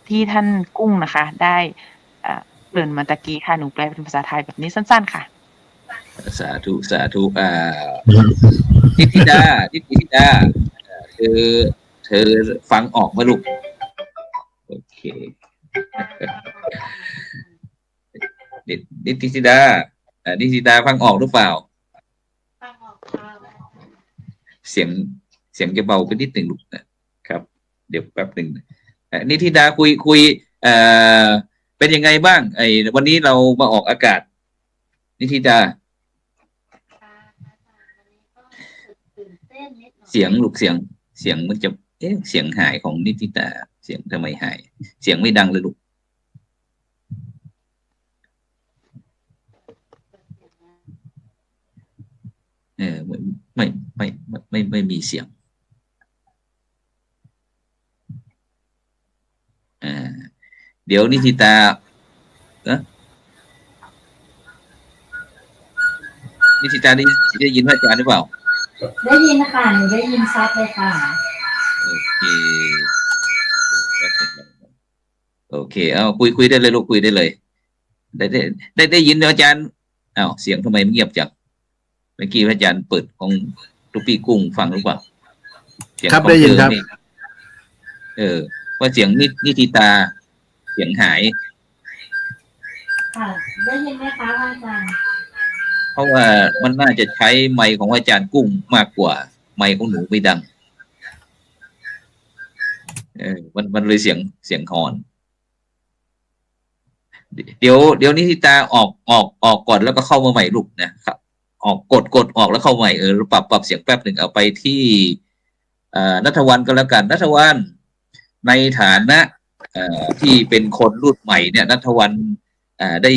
ที่ท่านกุ้งนะคะได้เกริ่นมาตะกี้ค่ะหนูแปลเป็นภาษาไทยแบบนี้สั้นๆค่ะสาธุทิติดาเธอฟังออกไหมลูกโอเคนิติดาฟังออกหรือเปล่าฟังออกค่ะเสียงจะเบาไปนิดหนึ่งลูกนะครับเดี๋ยวแป๊บหนึ่งนิติดาคุยเป็นยังไงบ้างวันนี้เรามาออกอากาศนิติดาเสียงลูกเสียงมันจะเสียงหายของนิติดาเสียงทำไมหายเสียงไม่ดังเลยลูกไม่มีเสียงเดี๋ยวนิติตานิติตาได้ยินพระอาจารย์หรือเปล่าได้ยินค่ะหนูได้ยินชัดเลยค่ะโอเคเอาคุยได้เลยลูกคุยได้เลยได้ยินอาจารย์เสียงทำไมเงียบจังเมื่อกี้พระอาจารย์เปิดของลูกพี่กุ้งฟังหรือเปล่าครับได้ยินครับว่าเสียงนิติตาเสียงหายค่ะได้ยินไหมคะอาจารย์พ ราะว่ามันน่าจะใช้ไมค์ของอาจารย์กุ้งมากกว่าไมค์ของหนูไม่ดังมันเลยเสียงฮอนเดี๋ยวนี้ที่ตาออกก่อนแล้วก็เข้ามาใหม่ลูกนะครับออกกดออกแล้วเข้าใหม่ปรับเสียงแป๊บหนึ่งเอาไปที่ณัฐวรรณก็แล้วกันณัฐวรรณในฐานะที่เป็นคนรุ่นใหม่เนี่ยณัฐวรรณได้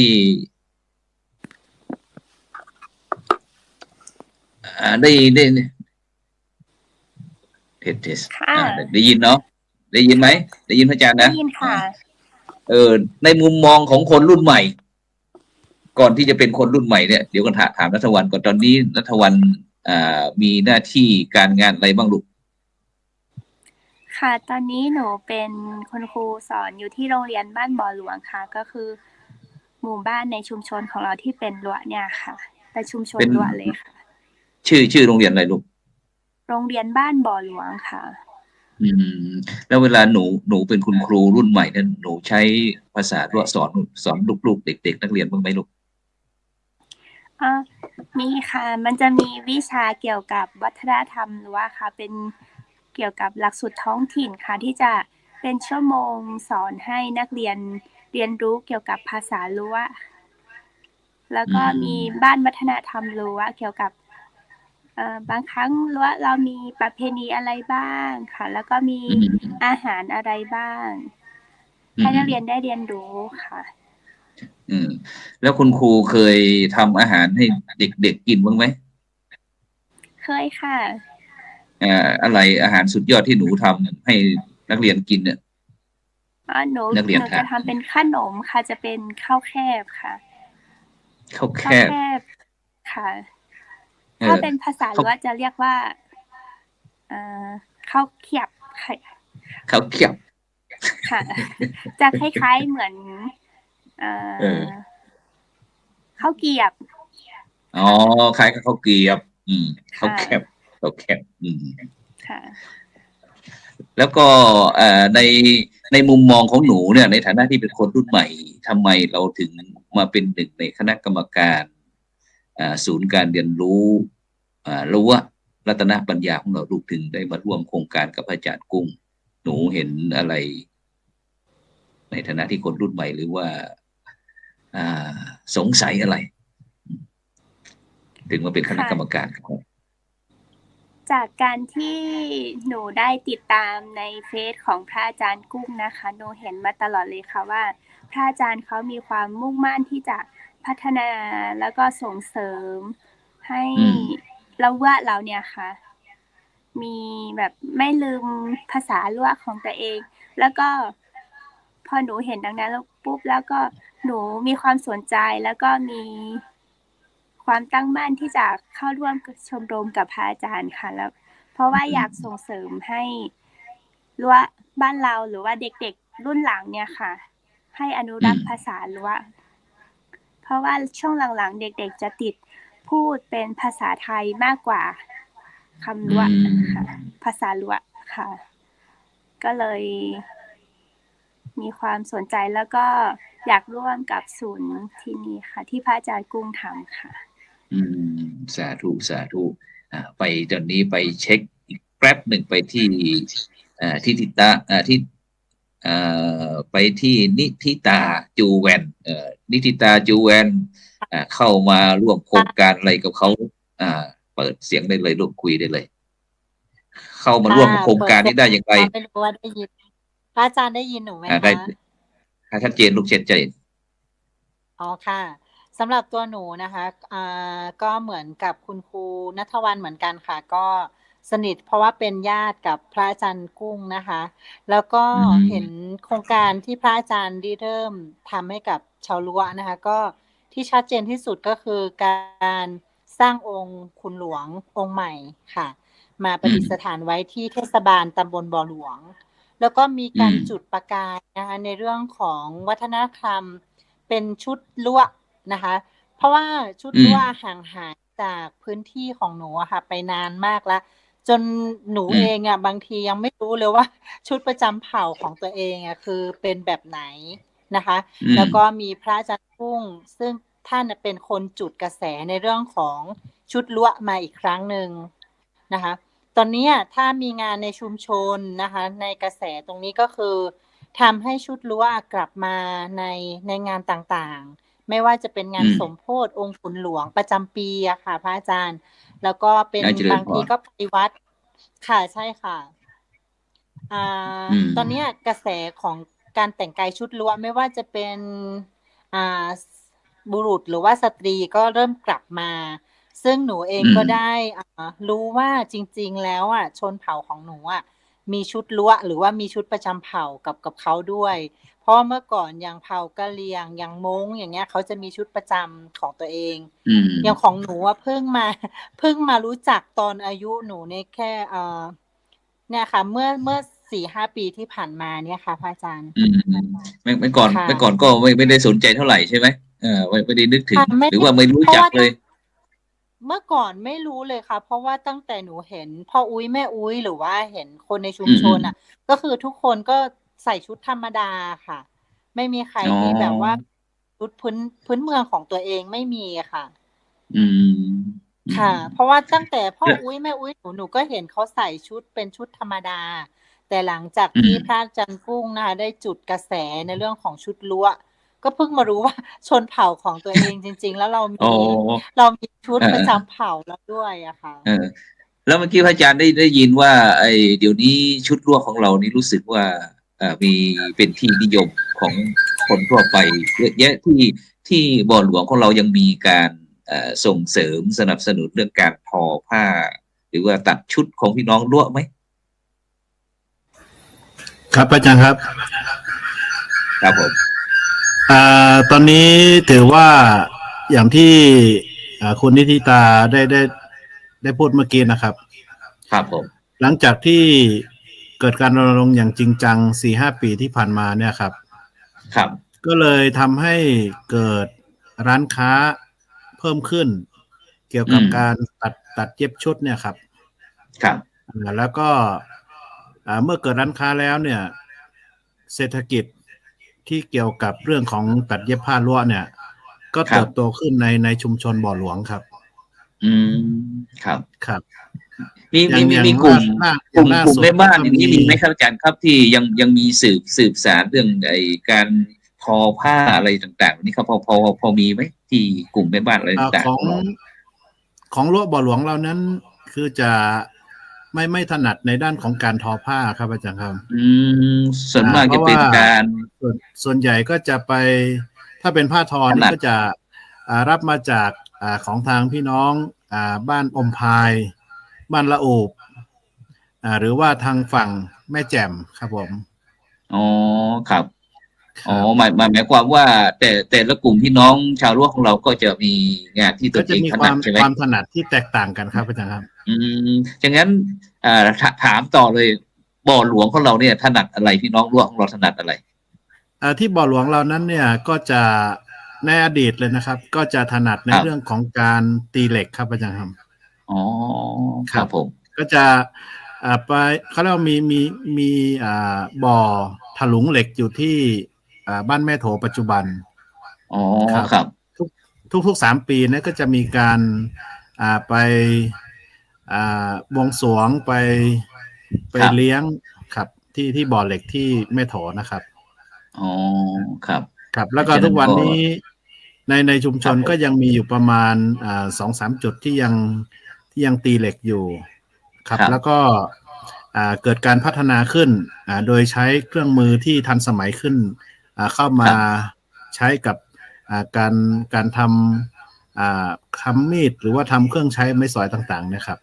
เทสได้ยินเนาะได้ยินไหมได้ยินพระอาจารย์นะได้ยินค่ะในมุมมองของคนรุ่นใหม่ก่อนที่จะเป็นคนรุ่นใหม่เนี่ยเดี๋ยวกันถามณัฐวรรณก่อนตอนนี้ณัฐวรรณมีหน้าที่การงานอะไรบ้างลูกค่ะตอนนี้หนูเป็นคุณครูสอนอยู่ที่โรงเรียนบ้านบ่อหลวงค่ะก็คือหมู่บ้านในชุมชนของเราที่เป็นรั้วเนี่ยค่ะเป็นชุมชนรั้วเลยค่ะชื่อโรงเรียนอะไรลูกโรงเรียนบ้านบ่อหลวงค่ะแล้วเวลาหนูเป็นคุณครูรุ่นใหม่นั้นหนูใช้ภาษารั้วสอนลูกๆเด็กๆนักเรียนบ้างไหมลูกมีค่ะมันจะมีวิชาเกี่ยวกับวัฒนธรรมรั้วค่ะเป็นเกี่ยวกับหลักสูตรท้องถิ่นค่ะที่จะเป็นชั่วโมงสอนให้นักเรียนเรียนรู้เกี่ยวกับภาษารั้วแล้วก็มีบ้านวัฒนธรรมรั้วเกี่ยวกับบางครั้งรั้วเรามีประเพณีอะไรบ้างค่ะแล้วก็มีอาหารอะไรบ้างให้นักเรียนได้เรียนรู้ค่ะแล้วคุณครูเคยทำอาหารให้เด็กๆกินบ้างไหมเคยค่ะอะไรอาหารสุดยอดที่หนูทำให้นักเรียนกินเนี่ยหนูจะทำเป็นขนมค่ะจะเป็นข้าวแคบค่ะข้าวแคบค่ะถ้าเป็นภาษารั้วจะเรียกว่าข้าวเขียบค่ะข้าวเขียบค่ะจะคล้ายๆเหมือนข้าวเกียบคล้ายกับข้าวเกียบข้าวแคบค่ะแล้วก็ในมุมมองของหนูเนี่ยในฐานะที่เป็นคนรุ่นใหม่ทำไมเราถึงมาเป็นหนึ่งในคณะกรรมการศูนย์การเรียนรู้รั้วรัตนปัญญาของเราลูกถึงได้มาร่วมโครงการกับอาจารย์กุ้งหนูเห็นอะไรในฐานะที่คนรุ่นใหม่หรือว่าสงสัยอะไรถึงมาเป็นคณะกรรมการครับจากการที่หนูได้ติดตามในเฟซของพระอาจารย์กุ้งนะคะหนูเห็นมาตลอดเลยค่ะว่าพระอาจารย์เขามีความมุ่งมั่นที่จะพัฒนาแล้วก็ส่งเสริมให้เราเนี่ยค่ะมีแบบไม่ลืมภาษารั้วของตัวเองแล้วก็พอหนูเห็นดังนั้นแล้วปุ๊บแล้วก็หนูมีความสนใจแล้วก็มีความตั้งมั่นที่จะเข้าร่วมชมรมกับพระอาจารย์ค่ะแล้วเพราะว่าอยากส่งเสริมให้รั้วบ้านเราหรือว่าเด็กๆรุ่นหลังเนี่ยค่ะให้อนุรักษ์ภาษารั้วเพราะว่าช่วงหลังๆเด็กๆจะติดพูดเป็นภาษาไทยมากกว่าคำรั้วค่ะภาษารั้วค่ะก็เลยมีความสนใจแล้วก็อยากร่วมกับศูนย์ที่นี่ค่ะที่พระอาจารย์กุ้งทำค่ะสาธุไปตอนนี้ไปเช็คอีกแป๊บหนึ่งไปที่ทิตาที่ไปที่นิธิตาจูแวนนิธิตาจูแวนเข้ามาร่วมโครงการอะไรกับเขาเปิดเสียงได้เลยร่วมคุยได้เลยเข้ามาร่วมโครงการนี้ได้อย่างไรไม่รู้ว่าได้ยินพระอาจารย์ได้ยินหนูไหมคะได้ชัดเจนลูกเจนอ๋อค่ะสำหรับตัวหนูนะคะก็เหมือนกับคุณครูณัฐวรรณเหมือนกันค่ะก็สนิทเพราะว่าเป็นญาติกับพระอาจารย์กุ้งนะคะแล้วก็เห็นโครงการที่พระอาจารย์ได้เริ่มทำให้กับชาวรั้วนะคะก็ที่ชัดเจนที่สุดก็คือการสร้างองค์คุณหลวงองค์ใหม่ค่ะมาประดิษฐานไว้ที่เทศบาลตำบลบ่อหลวงแล้วก็มีการจุดประกายนะคะในเรื่องของวัฒนธรรมเป็นชุดรั้วนะคะเพราะว่าชุดรั้วห่างหายจากพื้นที่ของหนูอะค่ะไปนานมากแล้วจนหนูเองอ่ะบางทียังไม่รู้เลยว่าชุดประจำเผ่าของตัวเองอ่ะคือเป็นแบบไหนนะคะแล้วก็มีพระอาจารย์กุ้งซึ่ง ท่านเป็นคนจุดกระแสในเรื่องของชุดล้วมาอีกครั้งหนึ่งนะคะตอนนี้ถ้ามีงานในชุมชนนะคะในกระแสตรงนี้ก็คือทำให้ชุดล้วกลับมาในงานต่างๆไม่ว่าจะเป็นงานสมโภชองค์ขุนหลวงประจำปีอะค่ะพระอาจารย์แล้วก็เป็นบางทีก็ไปวัดค่ะใช่ค่ะตอนนี้กระแสของการแต่งกายชุดล้วไม่ว่าจะเป็นบุรุษหรือว่าสตรีก็เริ่มกลับมาซึ่งหนูเองก็ได้รู้ว่าจริงๆแล้วชนเผ่าของหนูมีชุดล้วหรือว่ามีชุดประจำเผ่ากับเขาด้วยเพราะเมื่อก่อนอย่างเผ่ากะเหรี่ยงอย่างม้งอย่างเงี้ยเขาจะมีชุดประจำของตัวเองอย่างของหนูเพิ่งมารู้จักตอนอายุหนูเนี่ยแค่เนี่ยค่ะเมื่อ 4-5 ปีที่ผ่านมาเนี่ยค่ะพระอาจารย์เมื่อก่อนก็ไม่ได้สนใจเท่าไหร่ใช่ไหมไม่ได้นึกถึงหรือว่าไม่รู้จักเลยเมื่อก่อนไม่รู้เลยค่ะเพราะว่าตั้งแต่หนูเห็นพ่ออุ้ยแม่อุ้ยหรือว่าเห็นคนในชุมชนก็คือทุกคนก็ใส่ชุดธรรมดาค่ะไม่มีใครที่แบบว่าชุดพื้นเมืองของตัวเองไม่มีค่ะค่ะเพราะว่าตั้งแต่พ่ออุ้ยแม่อุ้ยหนูก็เห็นเขาใส่ชุดเป็นชุดธรรมดาแต่หลังจากที่พระอาจารย์กุ้งนะคะได้จุดกระแสในเรื่องของชุดล้วก็เพิ่งมารู้ว่าชนเผ่าของตัวเองจริงๆแล้วเรามีชุดประจำเผ่าแล้วด้วยอะค่ะแล้วเมื่อกี้พระอาจารย์ได้ยินว่าเดี๋ยวนี้ชุดล้วของเรานี่รู้สึกว่ามีเป็นที่นิยมของคนทั่วไปเยอะแยะที่บ่อหลวงของเรายังมีการส่งเสริมสนับสนุนเรื่องการทอผ้าหรือว่าตัดชุดของพี่น้องล้วไหมครับอาจารย์ครับครับผมตอนนี้ถือว่าอย่างที่คุณนิติตาได้พูดเมื่อกี้นะครับครับผมหลังจากที่เกิดการรณรงค์อย่างจริงจัง 4-5 ปีที่ผ่านมาเนี่ยครับก็เลยทำให้เกิดร้านค้าเพิ่มขึ้นเกี่ยวกับการตัดเย็บชุดเนี่ยครับแล้วก็เมื่อเกิดร้านค้าแล้วเนี่ยเศรษฐกิจที่เกี่ยวกับเรื่องของตัดเย็บผ้าลวดเนี่ยก็เติบโตขึ้นในชุมชนบ่อหลวงครับครับมีกลุ่มแม่บ้านอย่างนี้มีไหมครับอาจารย์ครับที่ยังมีสืบสานเรื่องการทอผ้าอะไรต่างๆนี่ครับพอมีไหมที่กลุ่มแม่บ้านอะไรต่างๆของลวดบ่อหลวงเรานั้นคือจะไม่ถนัดในด้านของการทอผ้าครับอาจารย์ครับส่วนมากจะเป็นการส่วนใหญ่ก็จะไปถ้าเป็นผ้าทอนี่ก็จะรับมาจากของทางพี่น้องบ้านอมพายบ้านละโอบหรือว่าทางฝั่งแม่แจ่มครับผมครับหมายความว่าแต่ละกลุ่มพี่น้องชาวล้วของเราก็จะมีงานที่ตัวเองถนัดใช่ไหมความถนัดที่แตกต่างกันครับอาจารย์ครับฉะนั้นถามต่อเลยบ่อหลวงของเราเนี่ยถนัดอะไรพี่น้องล้วของเราถนัดอะไรที่บ่อหลวงเรานั้นเนี่ยก็จะในอดีตเลยนะครับก็จะถนัดในเรื่องของการตีเหล็กครับอาจารย์ครับครับผมก็จะไปเขาเรียกว่ามีบ่อถลุงเหล็กอยู่ที่บ้านแม่โถปัจจุบันครับทุก3 ปีเนี่ยก็จะมีการไปบวงสรวงไปเลี้ยงครับที่บ่อเหล็กที่แม่โถนะครับครับแล้วก็ทุกวันนี้ในชุมชนก็ยังมีอยู่ประมาณ2-3 จุดที่ยังตีเหล็กอยู่ครับแล้วก็เกิดการพัฒนาขึ้นโดยใช้เครื่องมือที่ทันสมัยขึ้นเข้ามาใช้กับการทำมีดหรือว่าทำเครื่องใช้ไม้สอยต่างๆนะครับ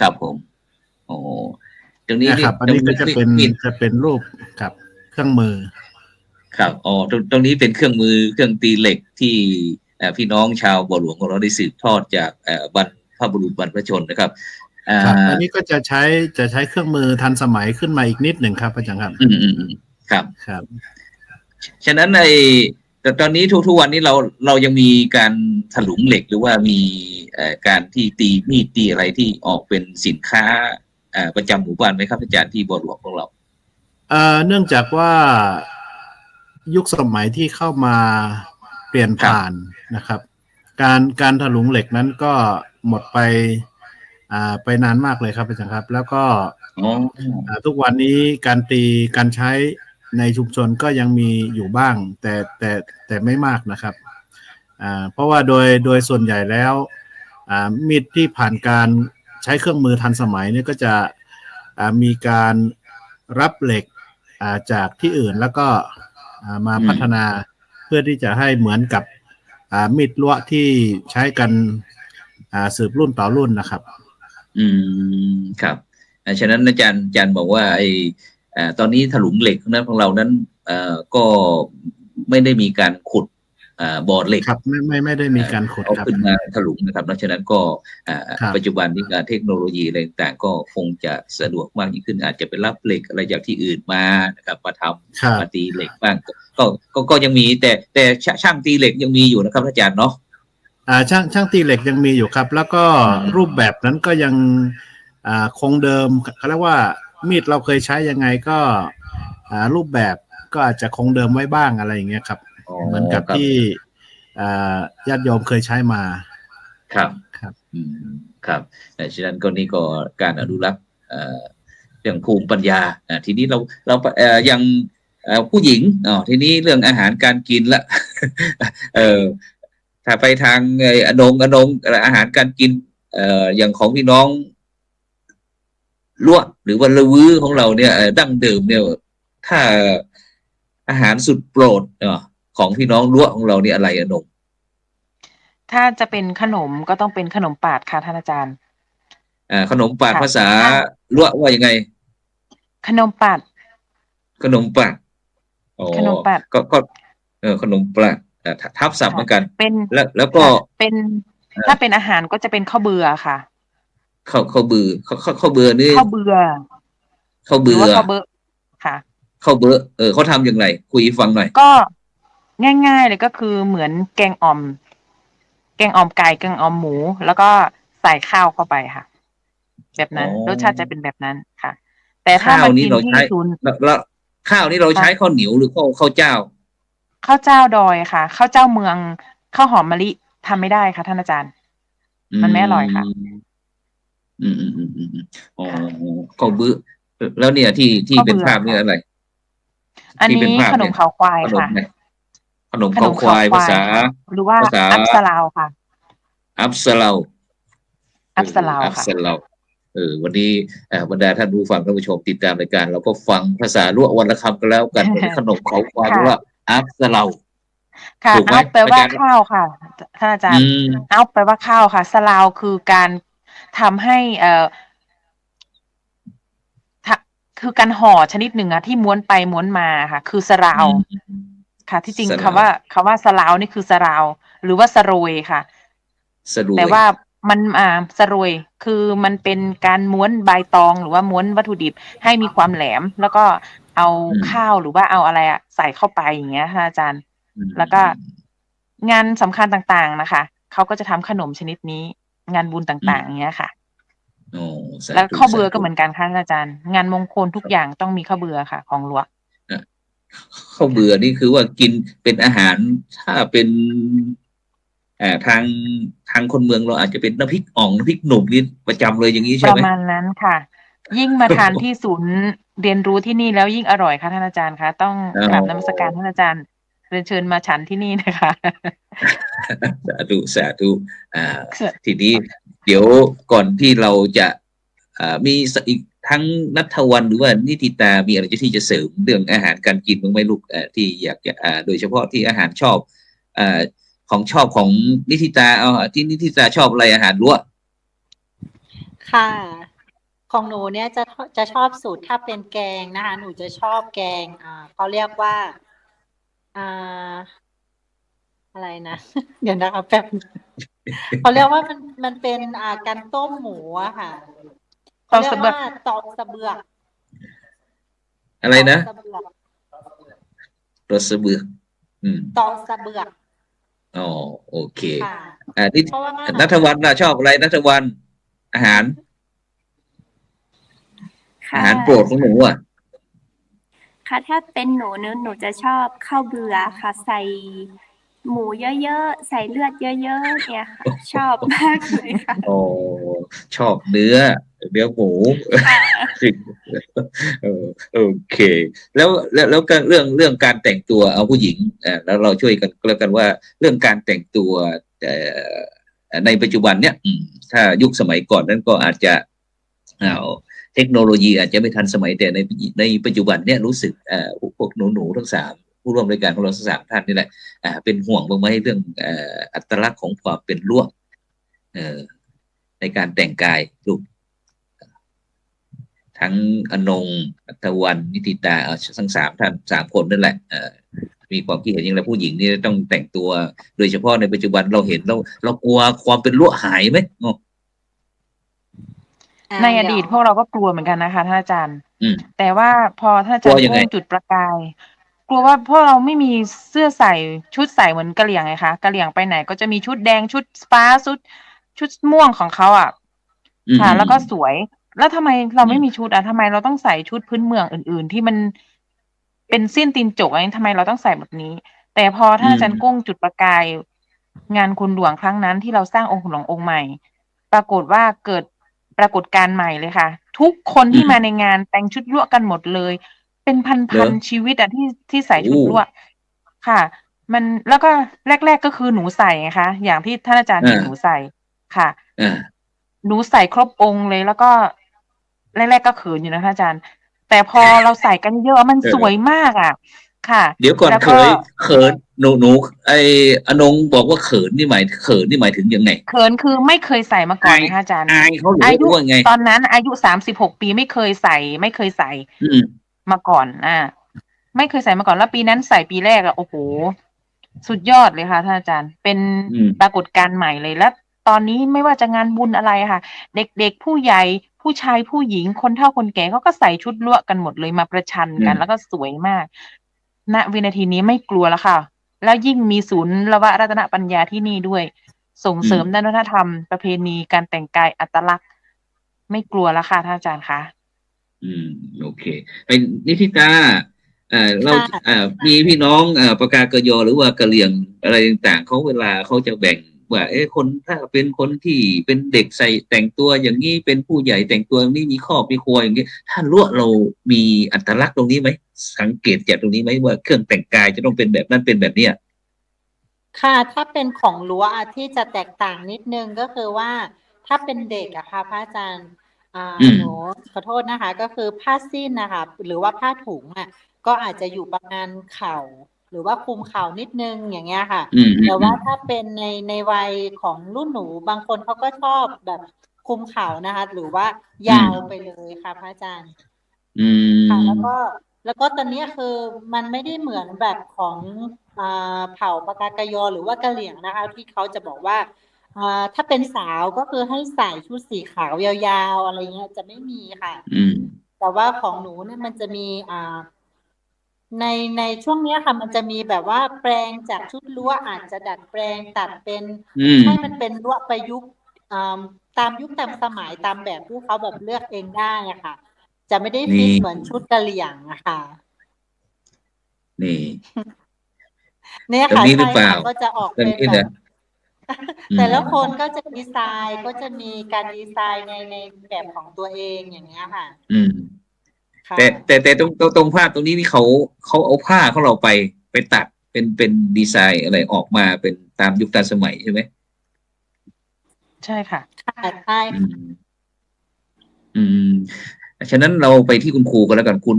ครับผมตรงนี้ครับอันนี้ก็จะเป็นรูปครับเครื่องมือครับตรงนี้เป็นเครื่องมือเครื่องตีเหล็กที่พี่น้องชาวบ่อหลวงของเราได้สืบทอดจากบรรพบุรุษบรรพชนนะครับอันนี้ก็จะใช้เครื่องมือทันสมัยขึ้นมาอีกนิดหนึ่งครับอาจารย์ครับครับฉะนั้นแต่ตอนนี้ทุกวันนี้เรายังมีการถลุงเหล็กหรือว่ามีการที่ตีมีดตีอะไรที่ออกเป็นสินค้าประจำหมู่บ้านไหมครับอาจารย์ที่บ่อหลวงของเราเนื่องจากว่ายุคสมัยที่เข้ามา เปลี่ยนผ่านนะครับ การถลุงเหล็กนั้นก็หมดไปนานมากเลยครับอาจารย์ครับ แล้วก็ทุกวันนี้การตีการใช้ในชุมชนก็ยังมีอยู่บ้างแต่ไม่มากนะครับเพราะว่าโดยส่วนใหญ่แล้วมีดที่ผ่านการใช้เครื่องมือทันสมัยนี่ก็จะมีการรับเหล็กจากที่อื่นแล้วก็มาพัฒนาเพื่อที่จะให้เหมือนกับมีดล้วที่ใช้กันสืบรุ่นต่อรุ่นนะครับครับฉะนั้นอาจารย์บอกว่าตอนนี้ถลุงเหล็กนั้นของเรานั้นก็ไม่ได้มีการขุดบ่อเหล็กครับไม่ได้มีการขุดเอาขึ้นมาถลุงนะครับเพราะฉะนั้นก็ปัจจุบันนี้การเทคโนโลยีอะไรต่างๆก็คงจะสะดวกมากยิ่งขึ้นอาจจะไปรับเหล็กอะไรจากที่อื่นมานะครับมาทำมาตีเหล็กบ้างก็ยังมีแต่ช่างตีเหล็กยังมีอยู่นะครับอาจารย์เนาะช่างตีเหล็กยังมีอยู่ครับแล้วก็รูปแบบนั้นก็ยังคงเดิมเขาเรียกว่ามีดเราเคยใช้ยังไงก็รูปแบบก็อาจจะคงเดิมไว้บ้างอะไรอย่างเงี้ยครับเหมือนกับที่ญาติโยมเคยใช้มาครับครับฉะนั้นก็นี่ก็การอนุรักษ์เรื่องภูมิปัญญาทีนี้เรายังผู้หญิงทีนี้เรื่องอาหารการกินละถ้าไปทางอนงอาหารการกินอย่างของพี่น้องลวกหรือว่าละวื้อของเราเนี่ยดั้งเดิมเนี่ยถ้าอาหารสุดโปรดของพี่น้องลวกของเราเนี่ยอะไรอนงถ้าจะเป็นขนมก็ต้องเป็นขนมปาดค่ะท่านอาจารย์ขนมปาดภาษาลวกว่ายังไงขนมปาดขนมปาดขนมปาดก็ขนมปาดทับศัพท์เหมือนกันเป็นแล้วก็เป็นถ้าเป็นอาหารก็จะเป็นข้าวเบื่อค่ะข้าวเบื่อข้าวเบื่อนี่ข้าวเบื่อข้าวเบื่อค่ะข้าวเบื่อเขาทำอย่างไรคุยฟังหน่อยก็ง่ายๆเลยก็คือเหมือนแกงอ่อมไก่แกงอ่อมหมูแล้วก็ใส่ข้าวเข้าไปค่ะแบบนั้นรสชาติจะเป็นแบบนั้นค่ะแต่ถ้ามันกินที่ศูนย์แล้วข้าวนี้เราใช้ข้าวเหนียวหรือข้าวเจ้าดอยค่ะข้าวเจ้าเมืองข้าวหอมมะลิทำไม่ได้ค่ะท่านอาจารย์มันไม่อร่อยค่ะข้าวเบื่อแล้วเนี่ยที่เป็นภาพนี่อะไรอันนี้ขนมเขาควายค่ะขนมเขาควายภาษาหรือว่าอับสลาวค่ะอับสลาวค่ะวันนี้บรรดาท่านผู้ฟังท่านผู้ชมติดตามรายการเราก็ฟังภาษาลวกวันละคำกันแล้วกันขนมเขาควายหรือว่าอับสลาวค่ะอับแปลว่าข้าวค่ะท่านอาจารย์อับแปลว่าข้าวค่ะสลาวคือการทำให้คือการห่อชนิดหนึ่งที่ม้วนไปม้วนมาค่ะคือสลาวค่ะที่จริงคำว่าสลาวนี่คือสลาวหรือว่าสโรยค่ะแต่ว่ามันสโรยคือมันเป็นการม้วนใบตองหรือว่าม้วนวัตถุดิบให้มีความแหลมแล้วก็เอาข้าวหรือว่าเอาอะไรใส่เข้าไปอย่างเงี้ยค่ะอาจารย์แล้วก็งานสำคัญต่างๆนะคะเขาก็จะทำขนมชนิดนี้งานบุญต่างๆอย่างเงี้ยค่ะแล้วข้าวเบื่อก็เหมือนกันค่ะอาจารย์งานมงคลทุกอย่างต้องมีข้าวเบื่อค่ะของหลวงข้าวเบื่อนี่คือว่ากินเป็นอาหารถ้าเป็นทางคนเมืองเราอาจจะเป็นน้ำพริกอ่องน้ำพริกหนุ่มนี่ประจำเลยอย่างนี้ใช่ไหมประมาณนั้นค่ะยิ่งมาทานที่ศูนย์เรียนรู้ที่นี่แล้วยิ่งอร่อยค่ะท่านอาจารย์คะต้องกราบนมัสการท่านอาจารย์เรียนเชิญมาฉันที่นี่นะคะสาธุทีนี้เดี๋ยวก่อนที่เราจะมีอีกทั้งณัฐวรรณหรือว่านิติตามีอะไรที่จะเสริมเรื่องอาหารการกินบ้างไหมลูกที่อยากจะโดยเฉพาะที่อาหารชอบของนิติตาที่นิติตาชอบอะไรอาหารลวกค่ะของหนูเนี่ยจะชอบสูตรถ้าเป็นแกงนะคะหนูจะชอบแกงเขาเรียกว่าอะไรนะเดี๋ยวนะคะแป๊บเขาเรียกว่ามันเป็นการต้มหมูอะค่ะเขาเรียกว่าตอกสะเบือกอะไรนะตอกสะเบือกตอกสะเบือกโอเคที่ณัฐวรรณชอบอะไรณัฐวรรณอาหารโปรดของหนูค่ะถ้าเป็นหนูจะชอบข้าวเบื่อค่ะใส่ หมูเยอะๆใส่เลือดเยอะๆเนี่ยค่ะ ชอบมากเลยค่ะ โอ้ชอบเนื้อหมู ค่ะ เออโอเค แล้วก็เรื่องการแต่งตัวเอาผู้หญิงแล้วเราช่วยกันแล้วกันว่าเรื่องการแต่งตัวเอ่ในปัจจุบันเนี่ยถ้ายุคสมัยก่อนนั้นก็อาจจะเทคโนโลยีอาจจะไม่ทันสมัยแต่ในปัจจุบันเนี่ยรู้สึกพวกหนูทั้งสามผู้ร่วมรายการของเราทั้งสามท่านนี่แหละเป็นห่วงบ้างไหมเรื่องอัตลักษณ์ของความเป็นลวกในการแต่งกายรูปทั้งอนงอัตวันนิติตาทั้ง3 ท่าน3 คนนั่นแหละมีความคิดเห็นอย่างไรผู้หญิงนี่ต้องแต่งตัวโดยเฉพาะในปัจจุบันเราเห็นเรากลัวความเป็นลวกหายไหมในอดีตพวกเราก็กลัวเหมือนกันนะคะท่านอาจารย์ แต่ว่าพอท่านอาจารย์พุ่งจุดประกายกลัวว่าพวกเราไม่มีเสื้อใส่ชุดใส่เหมือนกะเหรี่ยงไงคะกะเหรี่ยงไปไหนก็จะมีชุดแดงชุดฟ้าชุดม่วงของเขาค่ะแล้วก็สวยแล้วทำไมเราไม่มีชุดทำไมเราต้องใส่ชุดพื้นเมืองอื่นๆที่มันเป็นสิ้นตีนจกทำไมเราต้องใส่แบบนี้แต่พอท่านอาจารย์กุ้งจุดประกายงานคุณหลวงครั้งนั้นที่เราสร้างองค์หลวงองค์ใหม่ปรากฏว่าเกิดปรากฏการณ์ใหม่เลยค่ะทุกคนที่มาในงานแต่งชุดลวกกันหมดเลยเป็นพันชีวิตที่ใส่ชุดลวกค่ะมันแล้วก็แรกๆก็คือหนูใส่ไงคะอย่างที่ท่านอาจารย์เห็นหนูใส่ค่ะหนูใส่ครบองค์เลยแล้วก็แรกๆก็เขินอยู่นะคะอาจารย์แต่พอเราใส่กันเยอะมันสวยมากค่ะเดี๋ยวก่อนเขินหนูอนงบอกว่าเขินนี่หมายถึงยังไงเขินคือไม่เคยใส่มาก่อนนะคะอาจารย์อายเขาหรือว่าไงตอนนั้นอายุ36 ปีไม่เคยใส่มาก่อนไม่เคยใส่มาก่อนแล้วปีนั้นใส่ปีแรกโอ้โหสุดยอดเลยค่ะท่านอาจารย์เป็นปรากฏการณ์ใหม่เลยและตอนนี้ไม่ว่าจะงานบุญอะไรค่ะเด็กๆผู้ใหญ่ผู้ชายผู้หญิงคนเฒ่าคนแก่เขาก็ใส่ชุดลวกกันหมดเลยมาประชันกันแล้วก็สวยมากณวินาทีนี้ไม่กลัวแล้วค่ะแล้วยิ่งมีศูนย์ละวะรัตนปัญญาที่นี่ด้วยส่งเสริมด้านวัฒนธรรมประเพณีการแต่งกายอัตลักษณ์ไม่กลัวแล้วค่ะท่านอาจารย์คะโอเคเป็นนิติตาเรามีพี่น้องปากากยอหรือว่ากะเหรี่ยงอะไรต่างๆเขาเวลาเขาจะแบ่งว่าคนถ้าเป็นคนที่เป็นเด็กใส่แต่งตัวอย่างนี้เป็นผู้ใหญ่แต่งตัวอย่างนี้มีครอบมีครัวอย่างนี้ท่านรู้เรามีอัตลักษณ์ตรงนี้ไหมสังเกตจากตรงนี้ไหมว่าเครื่องแต่งกายจะต้องเป็นแบบนั้นเป็นแบบเนี้ยค่ะถ้าเป็นของรั้วที่จะแตกต่างนิดนึงก็คือว่าถ้าเป็นเด็กค่ะพระอาจารย์หนูขอโทษนะคะก็คือผ้าสิ้นนะคะหรือว่าผ้าถุงก็อาจจะอยู่ประมาณเข่าหรือว่าคลุมเข่านิดนึงอย่างเงี้ยค่ะแต่ว่าถ้าเป็นในวัยของรุ่นหนูบางคนเขาก็ชอบแบบคลุมเข่านะคะหรือว่ายาวไปเลยค่ะพระอาจารย์ค่ะแล้วก็ตอนนี้คือมันไม่ได้เหมือนแบบของเผ่าปากากยอหรือว่ากะเหรี่ยงนะคะที่เขาจะบอกว่าถ้าเป็นสาวก็คือให้ใส่ชุดสีขาวยาวๆอะไรเงี้ยจะไม่มีค่ะแต่ว่าของหนูเนี่ยมันจะมีในช่วงนี้ค่ะมันจะมีแบบว่าแปลงจากชุดลวดอาจจะดัดแปลงตัดเป็นให้มันเป็นลวดประยุกต์ตามยุคตามสมัยตามแบบที่เขาแบบเลือกเองได้ค่ะจะไม่ได้ฟิตเหมือนชุดกะเหรี่ยงค่ะเนี่ยค่ะใช่ค่ะก็จะออกเป็นแบบแต่ละคนก็จะดีไซน์ก็จะมีการดีไซน์ในแบบของตัวเองอย่างเงี้ยค่ะแต่ตรงภาพตรงนี้นี่เขาเอาผ้าของเราไปตัดเป็นดีไซน์อะไรออกมาเป็นตามยุคตามสมัยใช่ไหมใช่ค่ะใช่ฉะนั้นเราไปที่คุณครูกันแล้วกันคุณ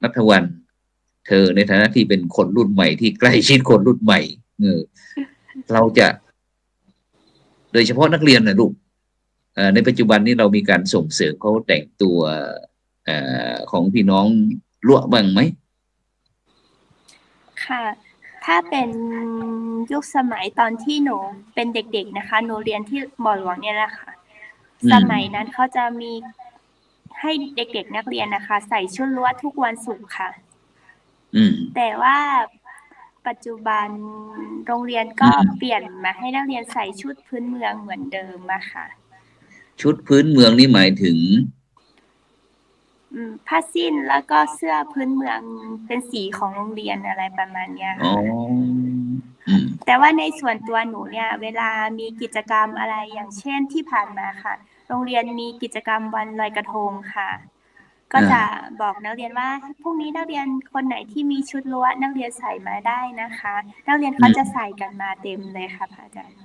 ณัฐวรรณเธอในฐานะที่เป็นคนรุ่นใหม่ที่ใกล้ชิดคนรุ่นใหม่เราจะโดยเฉพาะนักเรียนนะลูกในปัจจุบันนี้เรามีการส่งเสริมเขาแต่งตัวของพี่น้องลวกบ้างไหมค่ะถ้าเป็นยุคสมัยตอนที่หนูเป็นเด็กๆนะคะหนูเรียนที่บ่อหลวงเนี่ยแหละค่ะสมัยนั้นเขาจะมีให้เด็กๆนักเรียนนะคะใส่ชุดลวดทุกวันศุกร์ค่ะแต่ว่าปัจจุบันโรงเรียนก็เปลี่ยนมาให้นักเรียนใส่ชุดพื้นเมืองเหมือนเดิมค่ะชุดพื้นเมืองนี่หมายถึงผ้าสิ้นแล้วก็เสื้อพื้นเมืองเป็นสีของโรงเรียนอะไรประมาณนี้ค่ะ แต่ว่าในส่วนตัวหนูเนี่ยเวลามีกิจกรรมอะไรอย่างเช่นที่ผ่านมาค่ะโรงเรียนมีกิจกรรมวันลอยกระทงค่ะก็จะบอกนักเรียนว่าพรุ่งนี้นักเรียนคนไหนที่มีชุดรั้วนักเรียนใส่มาได้นะคะนักเรียนเขาจะใส่กันมาเต็มเลยค่ะพระอาจารย์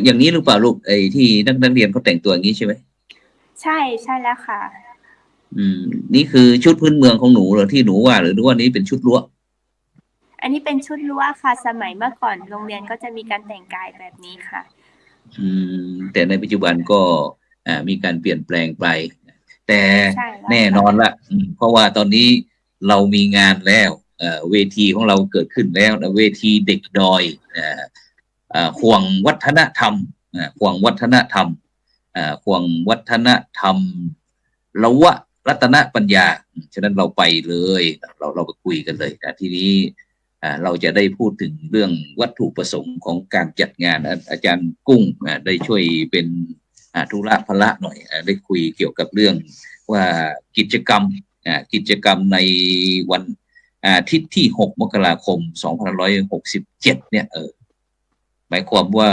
อย่างนี้หรือเปล่าลูกไอ้ที่นักเรียนเขาแต่งตัวอย่างนี้ใช่ไหมใช่แล้วค่ะนี่คือชุดพื้นเมืองของหนูเหรอที่หนูว่าหรือว่านี้เป็นชุดรั้วอันนี้เป็นชุดรั้วค่ะสมัยเมื่อก่อนโรงเรียนก็จะมีการแต่งกายแบบนี้ค่ะแต่ในปัจจุบันก็มีการเปลี่ยนแปลงไปแต่แน่นอนละเพราะว่าตอนนี้เรามีงานแล้วเวทีของเราเกิดขึ้นแล้วนะเวทีเด็กดอยห่วงวัฒนธรรมห่วงวัฒนธรรมห่วงวัฒนธรรมละวะรัตนปัญญาฉะนั้นเราไปเลยเราไปคุยกันเลยทีนี้เราจะได้พูดถึงเรื่องวัตถุประสงค์ของการจัดงานอาจารย์กุ้งได้ช่วยเป็นธุระพละหน่อยได้คุยเกี่ยวกับเรื่องว่ากิจกรรมในวันอาทิตย์ที่6 มกราคม 2567เนี่ยหมายความว่า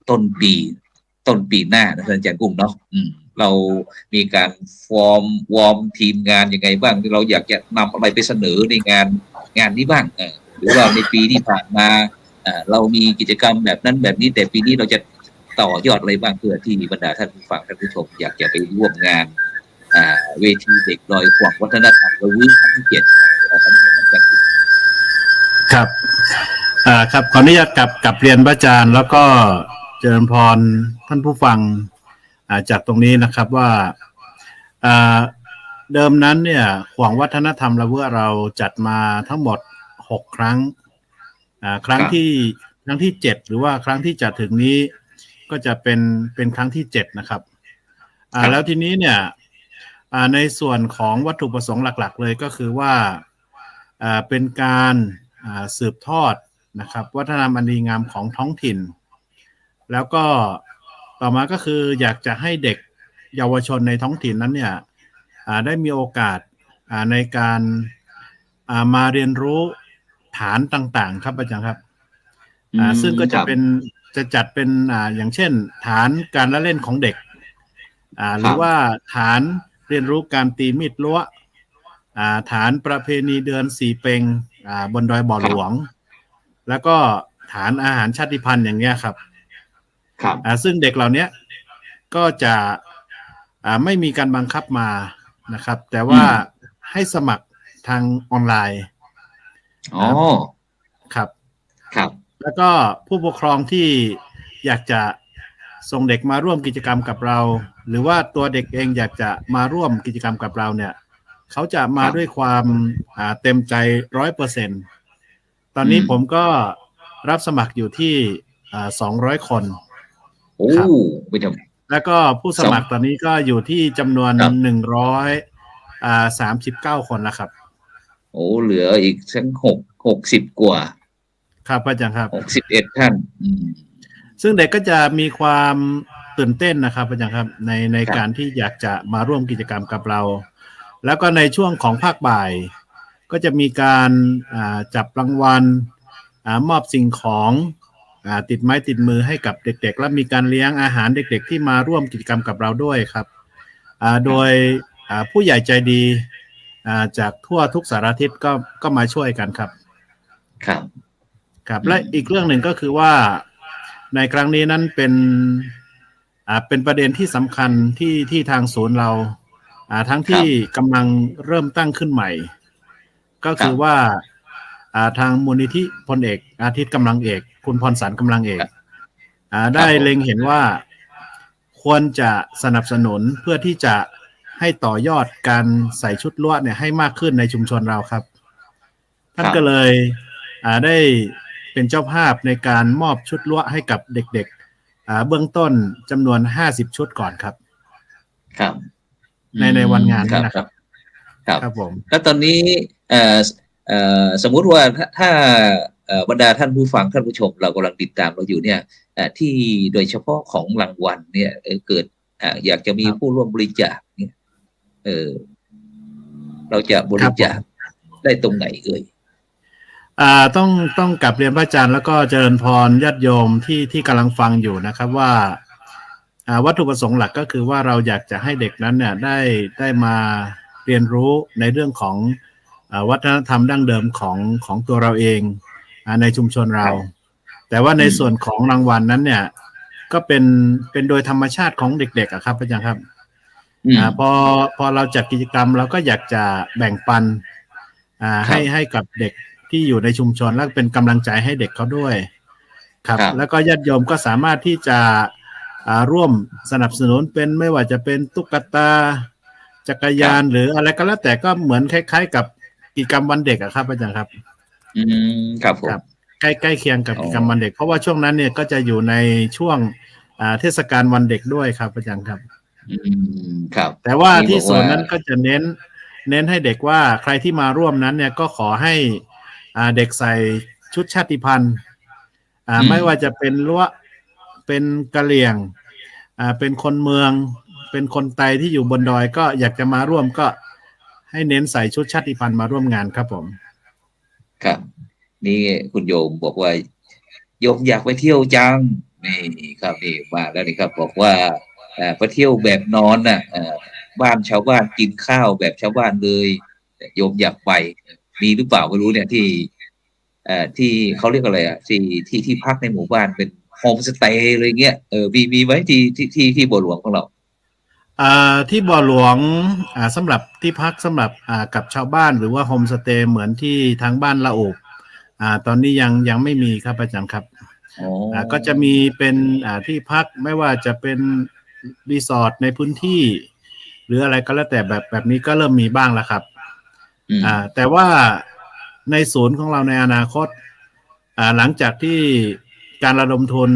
ต้นปีหน้านะอาจารย์กุ้งเนาะเรามีการวอร์มทีมงานยังไงบ้างเราอยากจะนำอะไรไปเสนอในงานนี้บ้างหรือว่าในปีที่ผ่านมาเรามีกิจกรรมแบบนั้นแบบนี้แต่ปีนี้เราจะต่อยอดอะไรบ้างเพื่อที่บรรดาท่านผู้ฟังท่านผู้ชมอยากจะไปร่วมงานเวทีเด็กดอยห่วงวัฒนธรรมระลึกครั้งที่7ของพระนิพนธ์ครับครับขออนุญาตกลับเรียนพระอาจารย์แล้วก็เจริญพรท่านผู้ฟังจากตรงนี้นะครับว่าเดิมนั้นเนี่ยห่วงวัฒนธรรมละเวอเราจัดมาทั้งหมด6 ครั้งครั้งที่7หรือว่าครั้งที่จะถึงนี้ก็จะเป็นครั้งที่7นะครับแล้วทีนี้เนี่ยในส่วนของวัตถุประสงค์หลักๆเลยก็คือว่าเป็นการสืบทอดนะครับวัฒนธรรมอันดีงามของท้องถิ่นแล้วก็ต่อมาก็คืออยากจะให้เด็กเยาวชนในท้องถิ่นนั้นเนี่ยได้มีโอกาสในการมาเรียนรู้ฐานต่างๆครับอาจารย์ครับซึ่งก็จะจัดเป็นอย่างเช่นฐานการละเล่นของเด็กหรือว่าฐานเรียนรู้การตีมีดรั้วฐานประเพณีเดือน4 เพ็งบนดอยบ่อหลวงแล้วก็ฐานอาหารชาติพันธุ์อย่างเงี้ยครับซึ่งเด็กเหล่านี้ก็จะไม่มีการบังคับมานะครับแต่ว่าให้สมัครทางออนไลน์ครับแล้วก็ผู้ปกครองที่อยากจะส่งเด็กมาร่วมกิจกรรมกับเราหรือว่าตัวเด็กเองอยากจะมาร่วมกิจกรรมกับเราเนี่ยเขาจะมาด้วยความเต็มใจ 100%ตอนนี้ผมก็รับสมัครอยู่ที่200 คนครับแล้วก็ผู้สมัครตอนนี้ก็อยู่ที่จำนวน139 คนแล้วครับเหลืออีกสัก60 กว่าครับอาจารย์ครับ61 ท่านซึ่งเด็กก็จะมีความตื่นเต้นนะครับอาจารย์ครับในการที่อยากจะมาร่วมกิจกรรมกับเราแล้วก็ในช่วงของภาคบ่ายก็จะมีการจับรางวัลมอบสิ่งของติดไม้ติดมือให้กับเด็กๆและมีการเลี้ยงอาหารเด็กๆที่มาร่วมกิจกรรมกับเราด้วยครับโดยผู้ใหญ่ใจดีจากทั่วทุกสารทิศก็มาช่วยกันครับครับและอีกเรื่องหนึ่งก็คือว่าในครั้งนี้นั้นเป็นประเด็นที่สำคัญที่ทางศูนย์เราทั้งที่กำลังเริ่มตั้งขึ้นใหม่ก็คือว่าทางมูลนิธิพลเอกอาทิตย์กำลังเอกคุณพรสรรกำลังเอกได้เล็งเห็นว่าควรจะสนับสนุนเพื่อที่จะให้ต่อยอดการใส่ชุดลวดเนี่ยให้มากขึ้นในชุมชนเราครับท่านก็เลยได้เป็นเจ้าภาพในการมอบชุดลวดให้กับเด็กๆเบื้องต้นจำนวน50 ชุดก่อนครับในวันงานนี้นะครับครับผมแล้วตอนนี้สมมุติว่าถ้าบรรดาท่านผู้ฟังท่านผู้ชมเรากำลังติดตามเราอยู่เนี่ยที่โดยเฉพาะของรางวัลเนี่ยเกิดอยากจะมีผู้ร่วมบริจาคเนี่ยเราจะบริจาคได้ตรงไหน ต้องกลับเรียนพระอาจารย์แล้วก็เจริญพรญาติโยมที่กำลังฟังอยู่นะครับว่าวัตถุประสงค์หลักก็คือว่าเราอยากจะให้เด็กนั้นเนี่ยได้มาเรียนรู้ในเรื่องของวัฒนธรรมดั้งเดิมของตัวเราเองในชุมชนเราแต่ว่าในส่วนของรางวัลนั้นเนี่ยก็เป็นโดยธรรมชาติของเด็กๆครับอาจารย์ครับพอเราจัดกิจกรรมเราก็อยากจะแบ่งปันให้กับเด็กที่อยู่ในชุมชนและเป็นกำลังใจให้เด็กเขาด้วยครับแล้วก็ญาติโยมก็สามารถที่จะร่วมสนับสนุนเป็นไม่ว่าจะเป็นตุ๊กตาจักรยานหรืออะไรก็แล้วแต่ก็เหมือนคล้ายๆกับกิจกรรมวันเด็กครับอาจารย์ครับครับผมใกล้เคียงกับกิจกรรมวันเด็กเพราะว่าช่วงนั้นเนี่ยก็จะอยู่ในช่วงเทศกาลวันเด็กด้วยครับอาจารย์ครับครับแต่ว่าที่ส่วนนั้นก็จะเน้นให้เด็กว่าใครที่มาร่วมนั้นเนี่ยก็ขอให้เด็กใส่ชุดชาติพันธุ์ไม่ว่าจะเป็นล้วเป็นกะเหรี่ยงเป็นคนเมืองเป็นคนไทยที่อยู่บนดอยก็อยากจะมาร่วมก็ให้เน้นใส่ชุดชาติพันธุ์มาร่วมงานครับผมครับนี่คุณโยมบอกว่าโยมอยากไปเที่ยวจังนี่ครับนี่มาแล้วนี่ครับบอกว่าไปเที่ยวแบบนอนน่ะบ้านชาวบ้านกินข้าวแบบชาวบ้านเลยโยมอยากไปมีหรือเปล่าไม่รู้เนี่ยที่เขาเรียกอะไรที่พักในหมู่บ้านเป็นโฮมสเตย์อะไรเงี้ยมีไว้ที่บ่อหลวงของเราที่บ่อหลวงสำหรับที่พักสำหรับกับชาวบ้านหรือว่าโฮมสเตย์เหมือนที่ทางบ้านละโอบตอนนี้ยังไม่มีครับอาจารย์ครับก็จะมีเป็นที่พักไม่ว่าจะเป็นรีสอร์ทในพื้นที่หรืออะไรก็แล้วแต่แบบนี้ก็เริ่มมีบ้างแล้วครับแต่ว่าในศูนย์ของเราในอนาคตหลังจากที่การระดมทุน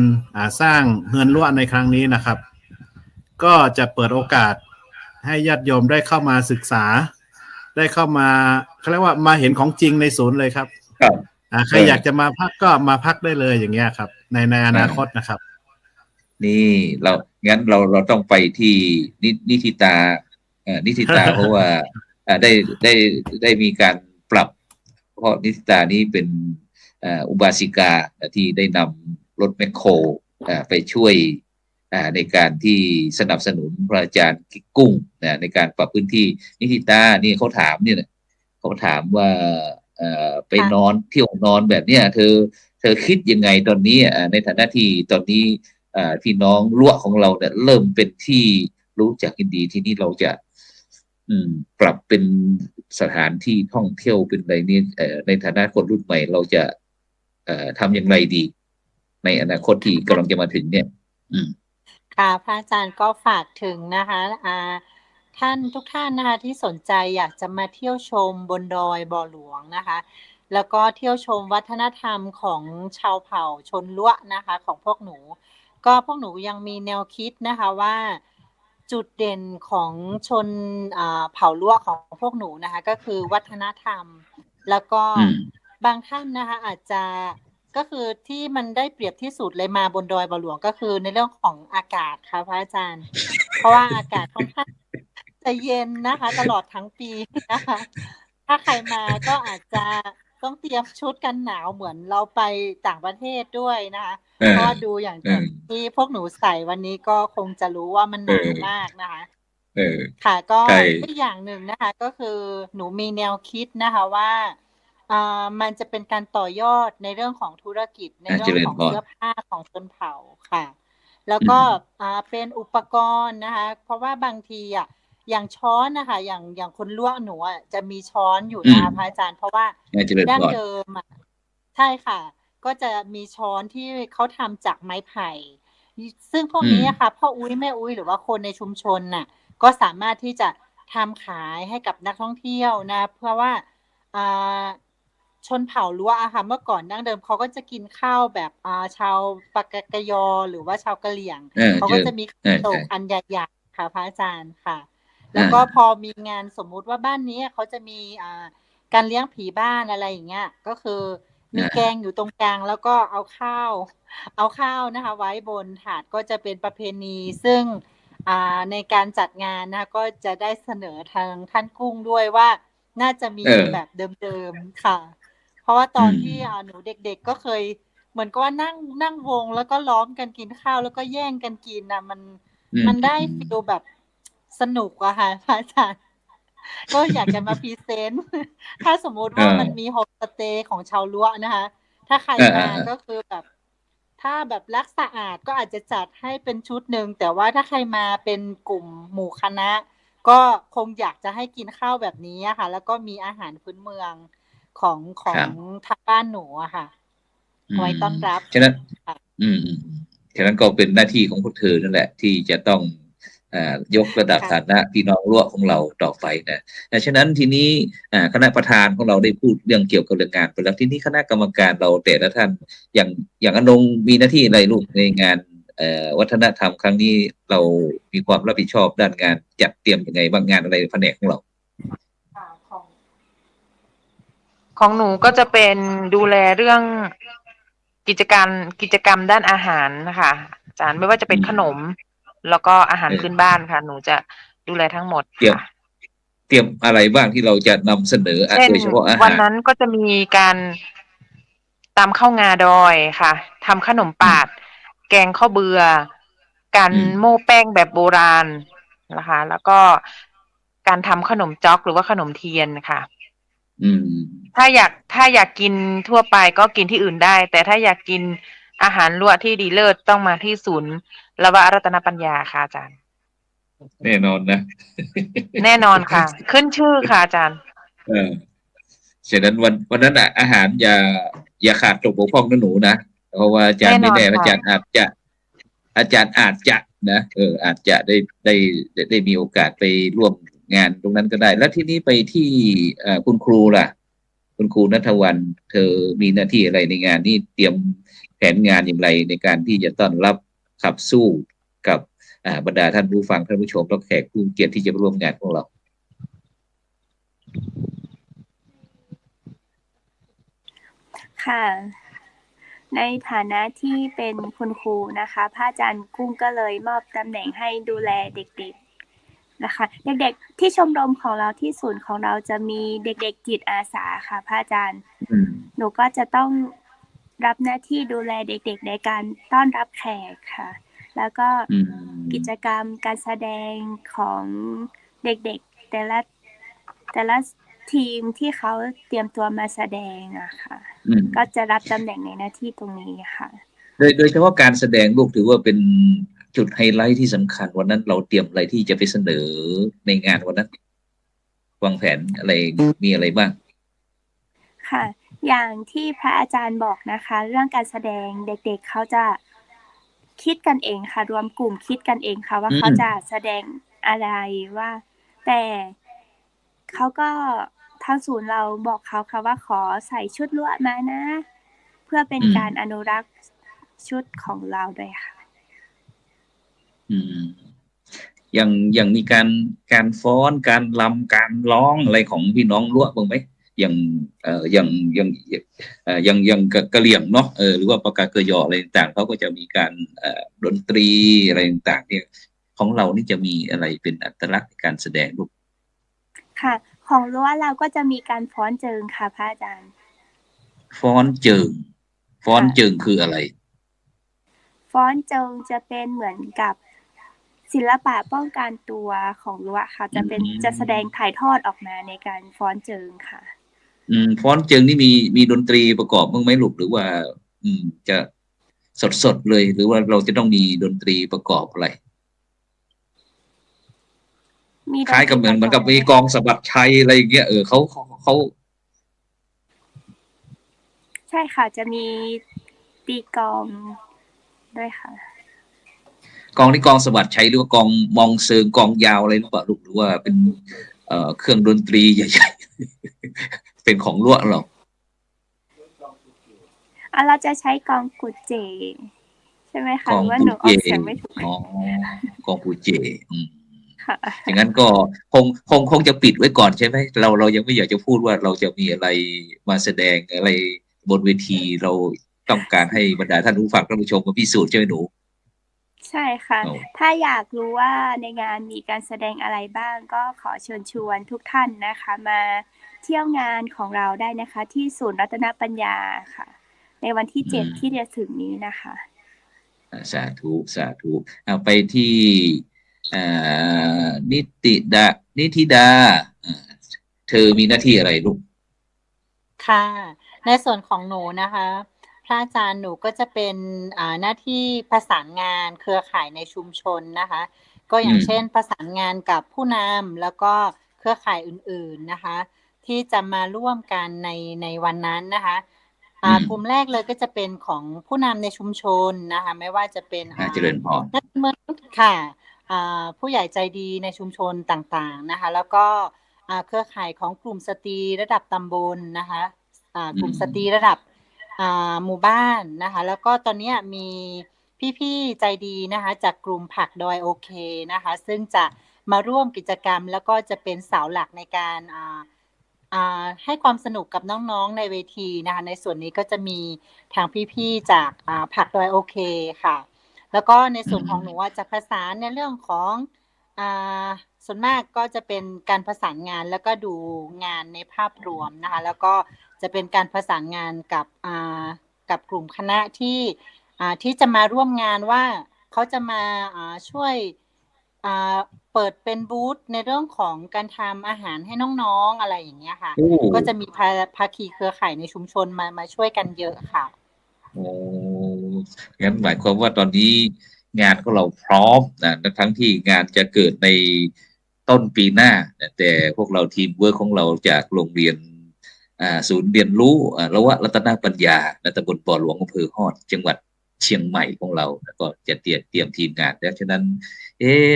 สร้างเฮือนรั้วในครั้งนี้นะครับก็จะเปิดโอกาสให้ญาติโยมได้เข้ามาศึกษาได้เข้ามาเขาเรียกว่ามาเห็นของจริงในศูนย์เลยครับใครอยากจะมาพักก็มาพักได้เลยอย่างเงี้ยครับในอนาคตนะครับนี่งั้นเราต้องไปที่นิติตาเพราะว่าได้มีการปรับเพราะนิติตานี้เป็นอุบาสิกาที่ได้นำรถแมคโครไปช่วยในการที่สนับสนุนพระอาจารย์กุ้งในการปรับพื้นที่นิติตานี่เขาถามว่าไปนอนเที่ยวนอนแบบเนี้ยเธอคิดยังไงตอนนี้ในฐานะที่ตอนนี้พี่น้องล้วของเราเนี่ยเริ่มเป็นที่รู้จักกันดีที่นี่เราจะปรับเป็นสถานที่ท่องเที่ยวเป็นอะไรนี่ในฐานะคนรุ่นใหม่เราจะทำอย่างไรดีในอนาคตที่กำลังจะมาถึงเนี่ยค่ะพระอาจารย์ก็ฝากถึงนะคะทุกท่านนะคะที่สนใจอยากจะมาเที่ยวชมบนดอยบ่อหลวงนะคะแล้วก็เที่ยวชมวัฒนธรรมของชาวเผ่าชนล้วนะคะของพวกหนูยังมีแนวคิดนะคะว่าจุดเด่นของชนเผ่าล้วของพวกหนูนะคะก็คือวัฒนธรรมแล้วก็บางท่านนะคะอาจจะก็คือที่มันได้เปรียบที่สุดเลยมาบนดอยบ่อหลวงก็คือในเรื่องของอากาศค่ะพระอาจารย์เพราะว่าอากาศค่อนข้างจะเย็นนะคะตลอดทั้งปีนะคะถ้าใครมาก็อาจจะต้องเตรียมชุดกันหนาวเหมือนเราไปต่างประเทศด้วยนะคะเพราะดูอย่างที่พวกหนูใส่วันนี้ก็คงจะรู้ว่ามันหนาวมากนะคะค่ะก็อีกอย่างหนึ่งนะคะก็คือหนูมีแนวคิดนะคะว่ามันจะเป็นการต่อยอดในเรื่องของธุรกิจในเรื่องของเสื้อผ้าของชนเผ่าค่ะแล้วก็เป็นอุปกรณ์นะคะเพราะว่าบางทีอย่างช้อนนะคะอย่างคนล้วหนูจะมีช้อนอยู่นะคะพระอาจารย์เพราะว่าดั้งเดิมใช่ค่ะก็จะมีช้อนที่เขาทำจากไม้ไผ่ซึ่งพวกนี้ค่ะพ่ออุ้ยแม่อุ้ยหรือว่าคนในชุมชนน่ะก็สามารถที่จะทำขายให้กับนักท่องเที่ยวนะเพราะว่าชนเผ่าล้วค่ะเมื่อก่อนดั้งเดิมเขาก็จะกินข้าวแบบชาวปากกยอหรือว่าชาวกะเหรี่ยงเขาก็จะมีโต๊ะอันใหญ่ๆค่ะพระอาจารย์ค่ะแล้วก็พอมีงานสมมุติว่าบ้านนี้เขาจะมีการเลี้ยงผีบ้านอะไรอย่างเงี้ยก็คือมีแกงอยู่ตรงกลางแล้วก็เอาข้าวนะคะไว้บนถาดก็จะเป็นประเพณีซึ่งในการจัดงานนะคะก็จะได้เสนอทางท่านกุ้งด้วยว่าน่าจะมีแบบเดิมๆค่ะ ราะว่าตอน อืม ที่หนูเด็กๆก็เคยเหมือนกับว่านั่งวงแล้วก็ล้อมกันกินข้าวแล้วก็แย่งกันกินนะมันได้ฟีลแบบสนุกอะค่ะพระอาจารย์ ก็อยากจะมาพรีเซนต์ ถ้าสมมุติว่ามันมีโฮมสเตย์ของชาวล้วนะคะ ถ้าใครมาก็คือแบบ ถ้าแบบรักสะอาดก็อาจจะจัดให้เป็นชุดหนึ่งแต่ว่าถ้าใครมาเป็นกลุ่มหมู่คณะ ก็คงอยากจะให้กินข้าวแบบนี้อะค่ะ แล้วก็มีอาหารพื้นเมืองของทางบ้านหนูอะค่ะไว้ต้อนรับ ฉะนั้นฉะนั้นก็เป็นหน้าที่ของพวกเธอนั่นแหละ ที่จะต้องยกระดับฐานะพี่น้องรั้วของเราต่อไปนะฉะนั้นทีนี้คณะประธานของเราได้พูดเรื่องเกี่ยวกับเรื่องงานไปแล้วทีนี้คณะกรรมการเราแต่ละท่านอย่างอนงมีหน้าที่อะไรลูกในงานวัฒนธรรมครั้งนี้เรามีความรับผิดชอบด้านงานจัดเตรียมยังไงบางงานอะไรแผนกของเรา ของหนูก็จะเป็นดูแลเรื่องกิจกรรมด้านอาหารนะคะอาจารย์ไม่ว่าจะเป็นขนม แล้วก็อาหารพื้นบ้านค่ะ หนูจะดูแลทั้งหมดค่ะ เตรียมอะไรบ้างที่เราจะนำเสนอโดยเฉพาะอาหาร วันนั้นก็จะมีการตำข้าวงาดอยค่ะทำขนมปาด แกงข้าวเบือ การโม่แป้งแบบโบราณนะคะ แล้วก็การทำขนมจ๊อกหรือว่าขนมเทียนค่ะ ถ้าอยากกินทั่วไปก็กินที่อื่นได้ แต่ถ้าอยากกินอาหารลวกที่ดีเลิศต้องมาที่ศูนย์ละวะรัตนปัญญาค่ะอาจารย์ แน่นอนนะ แน่นอนค่ะ ขึ้นชื่อค่ะอาจารย์ฉะนั้นวันนั้นอาหารอย่าขาดตกบกพร่องนะหนูนะเพราะว่าอาจารย์ไม่แน่อาจารย์อาจจะนะอาจจะได้มีโอกาสไปร่วมงานตรงนั้นก็ได้แล้วที่นี้ไปที่คุณครูล่ะคุณครูณัฐวรรณเธอมีหน้าที่อะไรในงานนี้เตรียมแผนงานอย่างไรในการที่จะต้อนรับขับสู้กับบรรดาท่านผู้ฟังท่านผู้ชมและแขกผู้เกียรติที่จะร่วมงานของเราค่ะในฐานะที่เป็นคุณครูนะคะพระอาจารย์กุ้งก็เลยมอบตำแหน่งให้ดูแลเด็กๆนะคะเด็กๆที่ชมรมของเราที่ศูนย์ของเราจะมีเด็กๆจิตอาสาค่ะพระอาจารย์หนูก็จะต้องรับหน้าที่ดูแลเด็กๆในการต้อนรับแขกค่ะแล้วก็กิจกรรมการแสดงของเด็กๆแต่ละทีมที่เขาเตรียมตัวมาแสดงอะค่ะก็จะรับตำแหน่งในหน้าที่ตรงนี้ค่ะโดยเฉพาะการแสดงลูกถือว่าเป็นจุดไฮไลท์ที่สำคัญวันนั้นเราเตรียมอะไรที่จะไปเสนอในงานวันนั้นวางแผนอะไรมีอะไรบ้างค่ะอย่างที่พระอาจารย์บอกนะคะเรื่องการแสดงเด็กๆเขาจะคิดกันเองค่ะรวมกลุ่มคิดกันเองค่ะว่าเขาจะแสดงอะไรว่าแต่เขาก็ทางศูนย์เราบอกเขาค่ะว่าขอใส่ชุดลวดมานะเพื่อเป็นการอนุรักษ์ชุดของเราด้วยค่ะอย่างมีการฟ้อนการรำการร้องอะไรของพี่น้องลวดบ้างไหมอย่างกะเหรี่ยงเนาะหรือว่าปากาเกยออะไรต่างเขาก็จะมีการดนตรีอะไรต่างเนี่ยของเรานี่จะมีอะไรเป็นอัตลักษณ์ในการแสดงลูกค่ะของรั้วเราก็จะมีการฟ้อนเจิงค่ะพระอาจารย์ฟ้อนเจิงคืออะไรฟ้อนเจิงจะเป็นเหมือนกับศิลปะป้องกันตัวของรั้วค่ะจะแสดงถ่ายทอดออกมาในการฟ้อนเจิงค่ะฟ้อนเจิงนี่มีดนตรีประกอบบ้างไหมลูกหรือว่าจะสดเลยหรือว่าเราจะต้องมีดนตรีประกอบอะไรคล้ายกับเหมือนกับมีกองสะบัดชัยอะไรอย่างเงี้ยเขาใช่ค่ะจะมีตีกองด้วยค่ะกองที่กองสะบัดชัยหรือว่ากองมองเซิงกองยาวอะไรหรือเปล่าลูกหรือว่าเป็นเครื่องดนตรีใหญ่ๆเป็นของลวดเราเราจะใช้กองกุเจใช่ไหมคะหรือว่าหนูออกเสียงไม่ถูกกองกุเจอย่างนั้นก็คงจะปิดไว้ก่อนใช่ไหมเรายังไม่อยากจะพูดว่าเราจะมีอะไรมาแสดงอะไรบนเวทีเราต้องการให้บรรดาท่านผู้ฟังท่านผู้ชมมาพิสูจน์ใช่ไหมหนู ใช่ค่ะ โอ้ ถ้าอยากรู้ว่าในงานมีการแสดงอะไรบ้างก็ขอเชิญชวนทุกท่านนะคะ มาเที่ยวงานของเราได้นะคะ ที่ศูนย์รัตนปัญญาค่ะ ในวันที่ 7 ที่จะถึงนี้นะคะ สาธุสาธุเอาไปที่อ่นิธิดาอ่าเธอมีหน้าที่อะไรลูก ค่ะ ในส่วนของหนูนะคะ พระอาจารย์หนูก็จะเป็นหน้าที่ประสานงานเครือข่ายในชุมชนนะคะ ก็อย่างเช่นประสานงานกับผู้นำแล้วก็เครือข่ายอื่นๆนะคะ ที่จะมาร่วมกันในวันนั้นนะคะกลุ่มแรกเลยก็จะเป็นของผู้นำในชุมชนนะคะไม่ว่าจะเป็นเจริญพร นักเมืองค่ะผู้ใหญ่ใจดีในชุมชนต่างๆนะคะแล้วก็เครือข่ายของกลุ่มสตรีระดับตำบลนะคะกลุ่มสตรีระดับหมู่บ้านนะคะแล้วก็ตอนนี้มีพี่ๆใจดีนะคะจากกลุ่มผักดอยโอเคนะคะซึ่งจะมาร่วมกิจกรรมแล้วก็จะเป็นเสาหลักในการให้ความสนุกกับน้องๆในเวทีนะคะในส่วนนี้ก็จะมีทางพี่ๆจากผักดอยโอเคค่ะแล้วก็ในส่วนของหนูจะประสานในเรื่องของส่วนมากก็จะเป็นการประสานงานแล้วก็ดูงานในภาพรวมนะคะแล้วก็จะเป็นการประสานงานกับกลุ่มคณะที่จะมาร่วมงานว่าเขาจะมาช่วยเปิดเป็นบูธในเรื่องของการทำอาหารให้น้องๆอะไรอย่างเงี้ยค่ะก็จะมีภาคีเครือข่ายในชุมชนมาช่วยกันเยอะค่ะโอ้งั้นหมายความว่าตอนนี้งานของเราพร้อมนะทั้งที่งานจะเกิดในต้นปีหน้าแต่พวกเราทีมเวิร์คของเราจากโรงเรียนศูนย์เรียนรู้ละวะรัตนปัญญาตำบลบ่อหลวงอำเภอฮอดจังหวัดเชียงใหม่ของเราแล้วก็จะเตรียมทีมงานแล้วฉะนั้น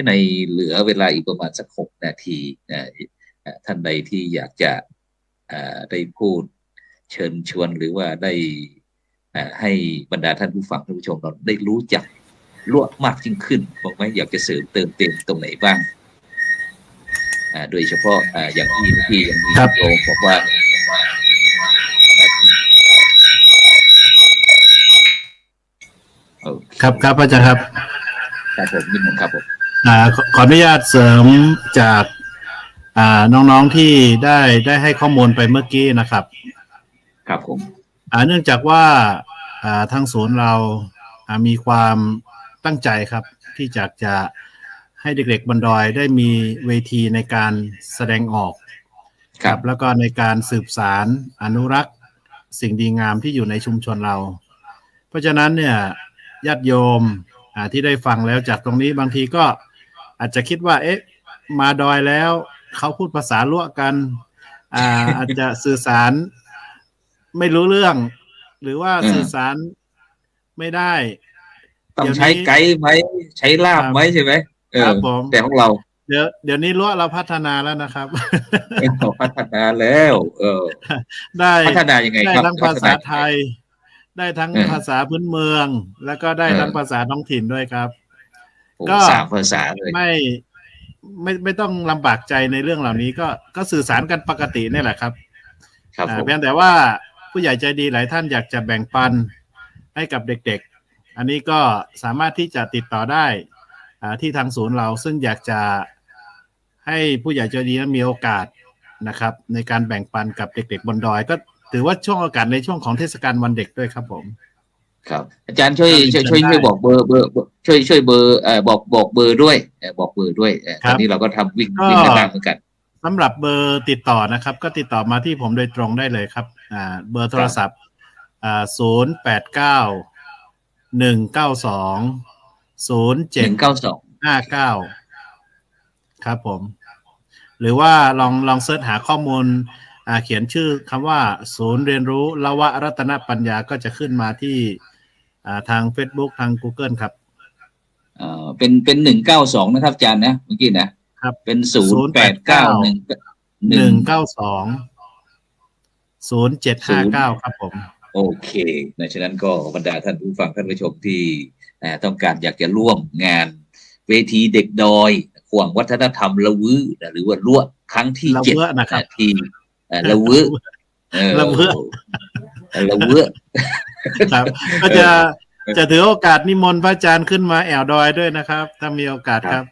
ในเหลือเวลาอีกประมาณสัก6 นาทีท่านใดที่อยากจะได้พูดเชิญชวนหรือว่าได้ให้บรรดาท่านผู้ฟังท่านผู้ชมเราได้รู้จักลวดมากยิ่งขึ้นบอกไหมอยากจะเสริมเติมเต็มตรงไหนบ้างโดยเฉพาะอย่างที่ยังมีโยมบอกว่าครับอาจารย์ครับครับผมนิมนต์ครับผมขออนุญาตเสริมจากน้องๆที่ได้ให้ข้อมูลไปเมื่อกี้นะครับครับผมเนื่องจากว่าทางศูนย์เรามีความตั้งใจครับที่จะให้เด็กๆบนดอยได้มีเวทีในการแสดงออกครับแล้วก็ในการสืบสารอนุรักษ์สิ่งดีงามที่อยู่ในชุมชนเราเพราะฉะนั้นเนี่ยญาติโยมที่ได้ฟังแล้วจากตรงนี้บางทีก็อาจจะคิดว่ามาดอยแล้วเขาพูดภาษาลั่วกันอาจจะสื่อสารไม่รู้เรื่องหรือว่าสื่อสารไม่ได้ต้องใช้ไกด์ไหมใช้ล่ามไหมใช่ไหมครับผมแต่ของเราเดี๋ยวนี้ลั่วเราพัฒนาแล้วนะครับพัฒนาแล้วได้พัฒนายังไงครับได้ทั้งภาษาไทยได้ทั้งภาษาพื้นเมืองแล้วก็ได้ทั้งภาษาท้องถิ่นด้วยครับก็3 ภาษาเลยไม่ต้องลำบากใจในเรื่องเหล่านี้ก็สื่อสารกันปกตินี่แหละครับเพียงแต่ว่าผู้ใหญ่ใจดีหลายท่านอยากจะแบ่งปันให้กับเด็กๆอันนี้ก็สามารถที่จะติดต่อได้ที่ทางศูนย์เราซึ่งอยากจะให้ผู้ใหญ่ใจดีนั้นมีโอกาสนะครับในการแบ่งปันกับเด็กๆบนดอยก็ถือว่าช่วงโอกาสในช่วงของเทศกาลวันเด็กด้วยครับผมครับอาจารย์ช่วยบอกเบอร์ช่วยเบอร์บอกเบอร์ด้วยบอกเบอร์ด้วยตอนนี้เราก็ทำวิ่งกันตามเหมือนกันสำหรับเบอร์ติดต่อนะครับก็ติดต่อมาที่ผมโดยตรงได้เลยครับเบอร์โทรศัพท์089-192-0759ครับผมหรือว่าลองเสิร์ชหาข้อมูลเขียนชื่อคำว่าศูนย์เรียนรู้ละวะรัตนปัญญาก็จะขึ้นมาที่ทาง Facebook ทาง Google ครับเป็น192นะครับอาจารย์นะเมื่อกี้นะครับเป็น089-192-0759ครับผมโอเคฉะนั้นก็บรรดาท่านผู้ฟังท่านผู้ชมที่ต้องการอยากจะร่วมงานเวทีเด็กดอยขวงวัฒนธรรมละวื้อหรือว่าลั่วครั้งที่7นะครับที่ละวื้อละวื้อละวื้อครับก็จะ จะถือโอกาสนิมนต์พระอาจารย์ขึ้นมาแอวดอยด้วยนะครับถ้ามีโอกาสครับ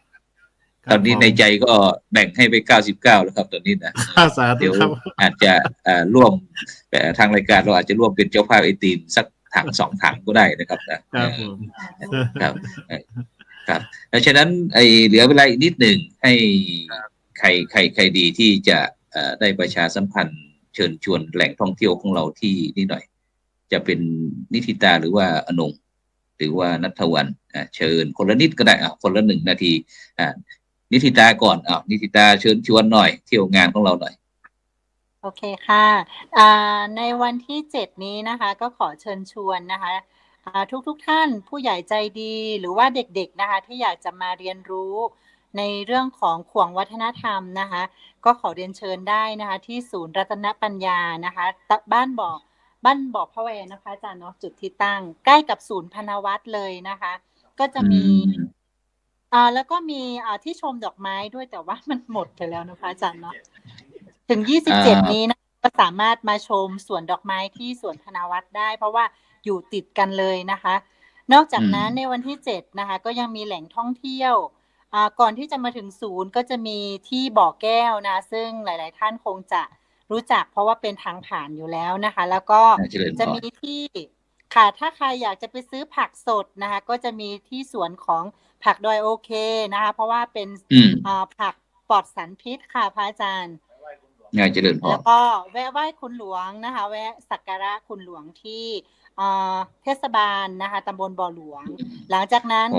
ตอนนี้ในใจก็แบ่งให้ไป99แล้วครับตอนนี้นะ สาธุ เดี๋ยว ครับ อาจจะร่วมทางรายการเราอาจจะร่วมเป็นเจ้าภาพไอติมสักถัง2 ถังก็ได้นะครับนะครับ ผม ครับครับดังนั้นเหลือเวลาอีกนิดหนึ่งให้ใครดีที่จะได้ประชาสัมพันธ์เชิญชวนแหล่งท่องเที่ยวของเราที่นี่หน่อยจะเป็นนิธิตาหรือว่าอนงหรือว่าณัฐวรรณเชิญคนละนิดก็ได้คนละ1 นาทีนิธิตาก่อนนิธิตาเชิญชวนหน่อยเที่ยวงานของเราหน่อย โอเคค่ะในวันที่7นี้นะคะก็ขอเชิญชวนนะคะทุกท่านผู้ใหญ่ใจดีหรือว่าเด็กๆนะคะที่อยากจะมาเรียนรู้ในเรื่องของขวงวัฒนธรรมนะคะก็ขอเรียนเชิญได้นะคะที่ศูนย์รัตนปัญญานะคะบ้านบ่อพระแวนะคะอาจารย์เนาะจุดที่ตั้งใกล้กับศูนย์พนวัตเลยนะคะก็จะมีแล้วก็มีที่ชมดอกไม้ด้วยแต่ว่ามันหมดไปแล้วนะคะอาจารย์เนาะถึง27นี้นะก็สามารถมาชมสวนดอกไม้ที่สวนพนวัตได้เพราะว่าอยู่ติดกันเลยนะคะนอกจากนั้นในวันที่7นะคะก็ยังมีแหล่งท่องเที่ยวก่อนที่จะมาถึงศูนย์ก็จะมีที่บ่อแก้วนะซึ่งหลายๆท่านคงจะรู้จักเพราะว่าเป็นทางผ่านอยู่แล้วนะคะแล้วก็จะมีที่ค่ะถ้าใครอยากจะไปซื้อผักสดนะคะก็จะมีที่สวนของผักดอยโอเคนะคะเพราะว่าเป็นผักปลอดสารพิษค่ะพระอาจารย์ง่ายเจริญพรแล้วก็แวะไหว้คุณหลวงนะคะแวะสักการะคุณหลวงที่เทศบาลนะคะตำบลบ่อหลวงหลังจากนั้น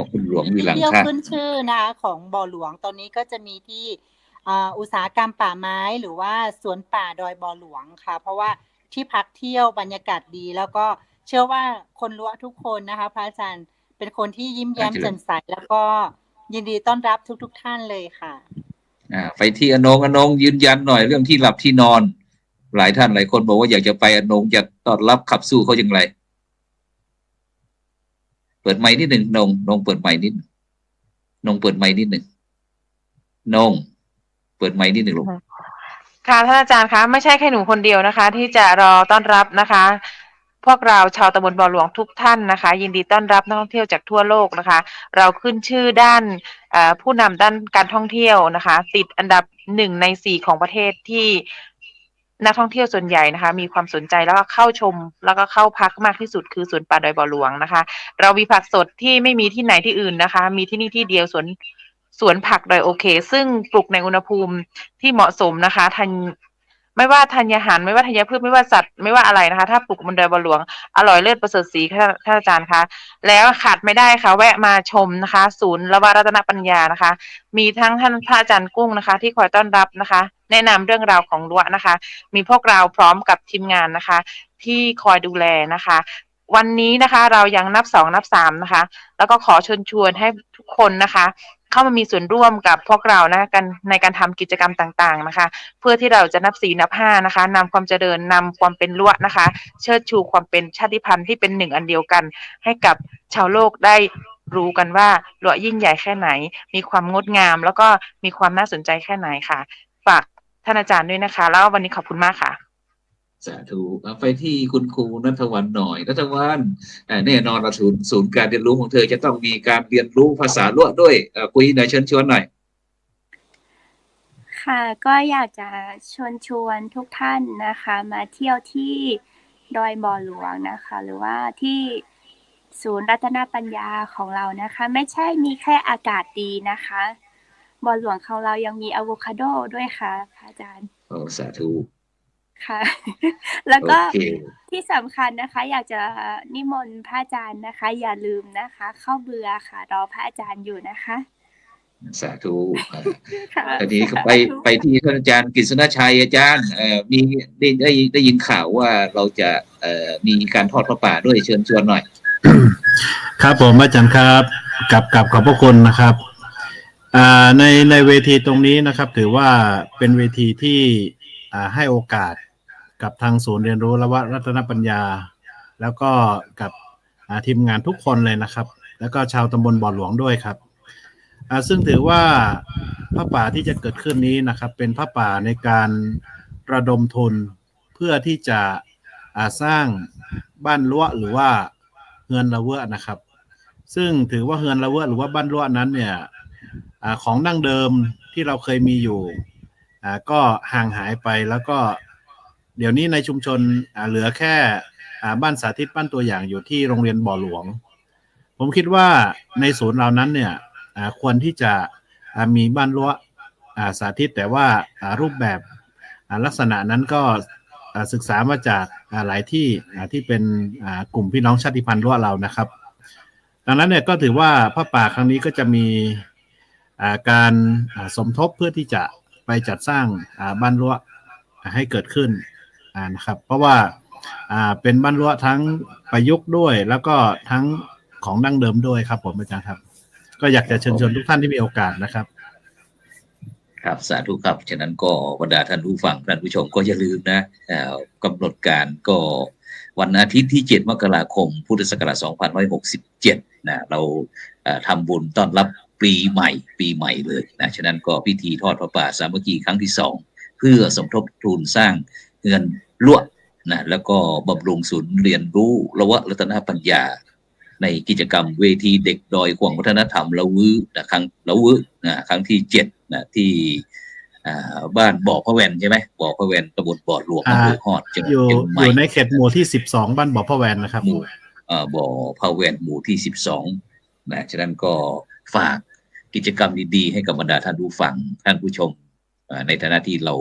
ที่เที่ยวขึ้นชื่อนะคะของบ่อหลวงตอนนี้ก็จะมีที่อุตสาหกรรมป่าไม้หรือว่าสวนป่าดอยบ่อหลวงค่ะเพราะว่าที่พักเที่ยวบรรยากาศดีแล้วก็เชื่อว่าคนรั้วทุกคนนะคะพระอาจารย์เป็นคนที่ยิ้มแย้มแจ่มใสแล้วก็ยินดีต้อนรับทุกท่านเลยค่ะไปที่อนงยืนยันหน่อยเรื่องที่หลับที่นอนหลายท่านหลายคนบอกว่าอยากจะไปอนงจะต้อนรับขับสู้เขาอย่างไรเปิดไมค์นิดหนึ่งนงเปิดไมค์นิดนงเปิดไมค์นิดหนึ่งนงเปิดไมค์นิดหนึ่งลูกค่ะท่านอาจารย์คะไม่ใช่แค่หนูคนเดียวนะคะที่จะรอต้อนรับนะคะพวกเราชาวตำบลบ่อหลวงทุกท่านนะคะยินดีต้อนรับนักท่องเที่ยวจากทั่วโลกนะคะเราขึ้นชื่อด้านผู้นำด้านการท่องเที่ยวนะคะติดอันดับ1 ใน 4ของประเทศที่นักท่องเที่ยวส่วนใหญ่นะคะมีความสนใจแล้วก็เข้าชมแล้วก็เข้าพักมากที่สุดคือสวนป่าดอยบ่อหลวงนะคะเรามีผักสดที่ไม่มีที่ไหนที่อื่นนะคะมีที่นี่ที่เดียวสวนผักดอยโอเคซึ่งปลูกในอุณหภูมิที่เหมาะสมนะคะไม่ว่าธัญญาหารไม่ว่าธัญพืชไม่ว่าสัตว์ไม่ว่าอะไรนะคะถ้าปลูกบนดอยบ่อหลวงอร่อยเลิศประเสริฐศรีท่านอาจารย์คะแล้วขาดไม่ได้ค่ะแวะมาชมนะคะศูนย์ละวรัตนปัญญานะคะมีทั้งท่านพระอาจารย์กุ้งนะคะที่คอยต้อนรับนะคะแนะนำเรื่องราวของรั้วนะคะมีพวกเราพร้อมกับทีมงานนะคะที่คอยดูแลนะคะวันนี้นะคะเรายังนับ2นับ3นะคะแล้วก็ขอเชิญชวนให้ทุกคนนะคะเข้ามามีส่วนร่วมกับพวกเรานะกันในการทำกิจกรรมต่างๆนะคะเพื่อที่เราจะนับ4นับ5นะคะนำความเจริญนำความเป็นรั้วนะคะเชิดชูความเป็นชาติพันธุ์ที่เป็น1 อันเดียวกันให้กับชาวโลกได้รู้กันว่ารั้วยิ่งใหญ่แค่ไหนมีความงดงามแล้วก็มีความน่าสนใจแค่ไหนค่ะฝากท่านอาจารย์ด้วยนะคะแล้ววันนี้ขอบคุณมากค่ะสาธุไปที่คุณครูณัฐวรรณหน่อยณัฐวรรณแน่นอนว่าศูนย์การเรียนรู้ของเธอจะต้องมีการเรียนรู้ภาษาล้วด้วยคุยหน่อยเชิญชวนหน่อยค่ะก็อยากจะชวนทุกท่านนะคะมาเที่ยวที่ดอยบ่อหลวงนะคะหรือว่าที่ศูนย์รัตนปัญญาของเรานะคะไม่ใช่มีแค่อากาศดีนะคะบ่อหลวงของเรายังมีอะโวคาโดด้วยค่ะอาจารย์สาธุค่ะแล้วก็ที่สำคัญนะคะอยากจะนิมนต์พระอาจารย์นะคะอย่าลืมนะคะเข้าเบื่อค่ะรอพระอาจารย์อยู่นะคะสาธุตอนนี้ไปที่ท่านอาจารย์กฤษณชัยอาจารย์มีได้ยินข่าวว่าเราจะมีการทอดพระป่าด้วยเชิญชวนหน่อยครับผมอาจารย์ครับกับขอบพระคุณนะครับในเวทีตรงนี้นะครับถือว่าเป็นเวทีที่ให้โอกาสกับทางศูนย์เรียนรู้ละวรัตนปัญญาแล้วก็กับทีมงานทุกคนเลยนะครับแล้วก็ชาวตำบลบ่อหลวงด้วยครับซึ่งถือว่าพระป่าที่จะเกิดขึ้นนี้นะครับเป็นพระป่าในการระดมทุนเพื่อที่จะสร้างบ้านรั้วหรือว่า เฮือนละเวะนะครับซึ่งถือว่าเฮือนละเวะหรือว่าบ้านละเวะนั้นเนี่ยของดั้งเดิมที่เราเคยมีอยู่ก็ห่างหายไปแล้วก็เดี๋ยวนี้ในชุมชนเหลือแค่บ้านสาธิตบ้านตัวอย่างอยู่ที่โรงเรียนบ่อหลวงผมคิดว่าในศูนย์เหล่านั้นเนี่ยควรที่จะมีบ้านละเวะสาธิตแต่ว่ารูปแบบลักษณะนั้นก็ศึกษามาจากหลายที่ที่เป็นกลุ่มพี่น้องชาติพันธุ์ละเวะเรานะครับดังนั้นเนี่ยก็ถือว่าผ้าป่าครั้งนี้ก็จะมีการสมทบเพื่อที่จะไปจัดสร้างบ้านละเวะให้เกิดขึ้นนะครับเพราะว่าเป็นบ้านละเวะทั้งประยุกต์ด้วยแล้วก็ทั้งของดั้งเดิมด้วยครับผมอาจารย์ครับก็อยากจะเชิญชวนทุกท่านที่มีโอกาสนะครับครับสาธุครับฉะนั้นก็บรรดาท่านผู้ฟังท่านผู้ชมก็อย่าลืมนะกำหนดการก็วันอาทิตย์ที่7 มกราคมพุทธศักราช 2567นะเราทำบุญต้อนรับปีใหม่เลยนะฉะนั้นก็พิธีทอดพระป่าสามัคคีครั้งที่2เพื่อสมทบทุนสร้างเฮือนละเวะนะแล้วก็บำรุงศูนย์เรียนรู้ละเวะรัตนปัญญาในกิจกรรมเวทีเด็กดอยขวางวัฒนธรรมละวื้อนะครั้งที่7นะที่บ้านบ่อพระแวนใช่ไหมบ่อพระแวนตำบลบ่อหลวงอำเภอฮอดจังหวัดเชียงใหม่อยู่ในเขตหมู่ที่12บ้านบ่อพระแวนนะครับบ่อพระแวนหมู่ที่12นะฉะนั้นก็ฝากกิจกรรมดีๆให้กับบรรดาท่านผู้ฟังท่านผู้ชมในฐานะที่เรา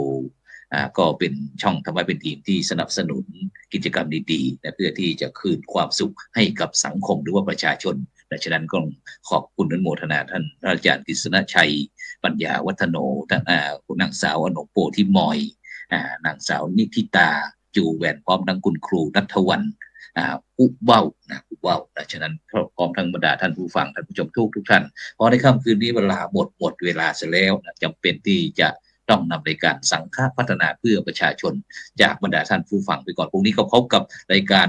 ก็เป็นช่องทำให้เป็นทีมที่สนับสนุนกิจกรรมดีๆนะเพื่อที่จะคืนความสุขให้กับสังคมหรือว่าประชาชนดังนั้นก็ขอบคุณอนุโมทนาท่านอาจารย์กฤษณชัยปัญญาวัฒโนท่านนางสาวอนงโปที่มอยนางสาวนิธิตาจูแหวนพร้อมทั้งคุณครูณัฐวรรณอุเบ้าดังนั้นพร้อมทั้งบรรดาท่านผู้ฟังท่านผู้ชมทุกท่านพอในค่ำคืนนี้เวลาหมดเวลาเสียแล้วจำเป็นที่จะต้องนำรายการสังฆพัฒนาเพื่อประชาชนจากบรรดาท่านผู้ฟังไปก่อนพรุ่งนี้ก็พบกับรายการ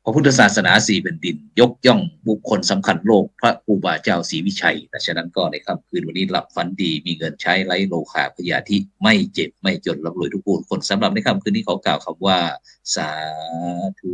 พระพุทธศาสนา4 แผ่นดินยกย่องบุคคลสำคัญโลกพระครูบาเจ้าศรีวิชัยดังนั้นก็ในค่ำคืนวันนี้หลับฝันดีมีเงินใช้ไร้โลภะพยาธิไม่เจ็บไม่จนร่ำรวยทุกคนสำหรับในค่ำคืนนี้ขอกล่าวคำว่าสาธุ